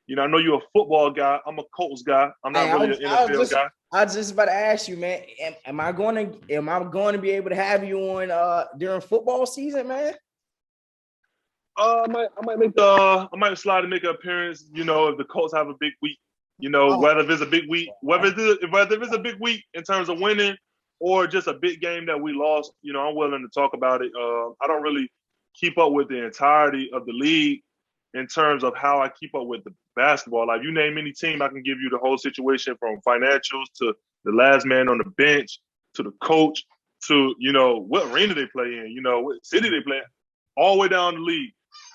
You know, I know you're a football guy. I'm a Colts guy. I'm not really an NFL guy. I was just about to ask you, man. Am I going to be able to have you on during football season, man? I might slide and make an appearance. You know, if the Colts have a big week. You know, whether it's a big week, whether it's a big week in terms of winning or just a big game that we lost. You know, I'm willing to talk about it. I don't really keep up with the entirety of the league in terms of how I keep up with the basketball. Like, you name any team, I can give you the whole situation from financials to the last man on the bench to the coach to, you know, what arena they play in, you know, what city they play in, all the way down the league.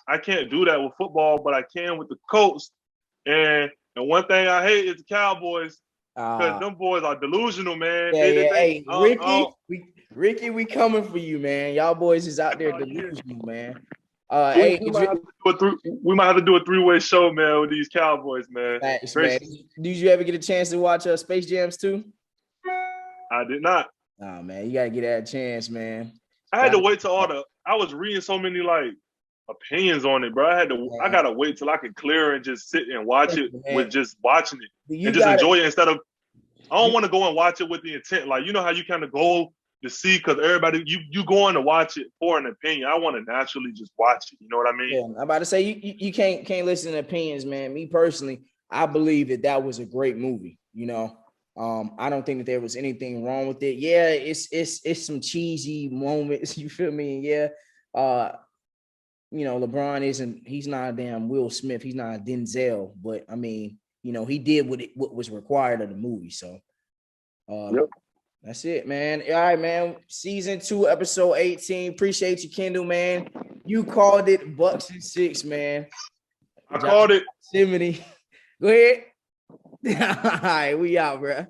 I can't do that with football, but I can with the Colts. And one thing I hate is the Cowboys because them boys are delusional, man. Hey, Ricky, we coming for you, man. Y'all boys is out there delusional, man. We might have to do a 3-way show, man, with these Cowboys, man. Thanks, man. Did you ever get a chance to watch Space Jams 2? I did not. Oh, man, you gotta get that chance, man. I had to wait till I was reading so many like opinions on it, bro. I gotta wait till I can clear and just sit and watch it with just watching it and just enjoy it instead of. I don't want to go and watch it with the intent, like, you know how you kind of go to see because everybody you going to watch it for an opinion. I want to naturally just watch it. You know what I mean? Yeah, I'm about to say you can't listen to opinions, man. Me personally, I believe that was a great movie. You know, I don't think that there was anything wrong with it. Yeah, it's some cheesy moments. You feel me? Yeah. You know, he's not a damn Will Smith. He's not a Denzel, but I mean, you know, he did what was required of the movie. So, That's it, man. All right, man. Season 2, episode 18. Appreciate you, Kendall, man. You called it Bucks and 6, man. I called it. Simony. Go ahead. All right, we out, bro.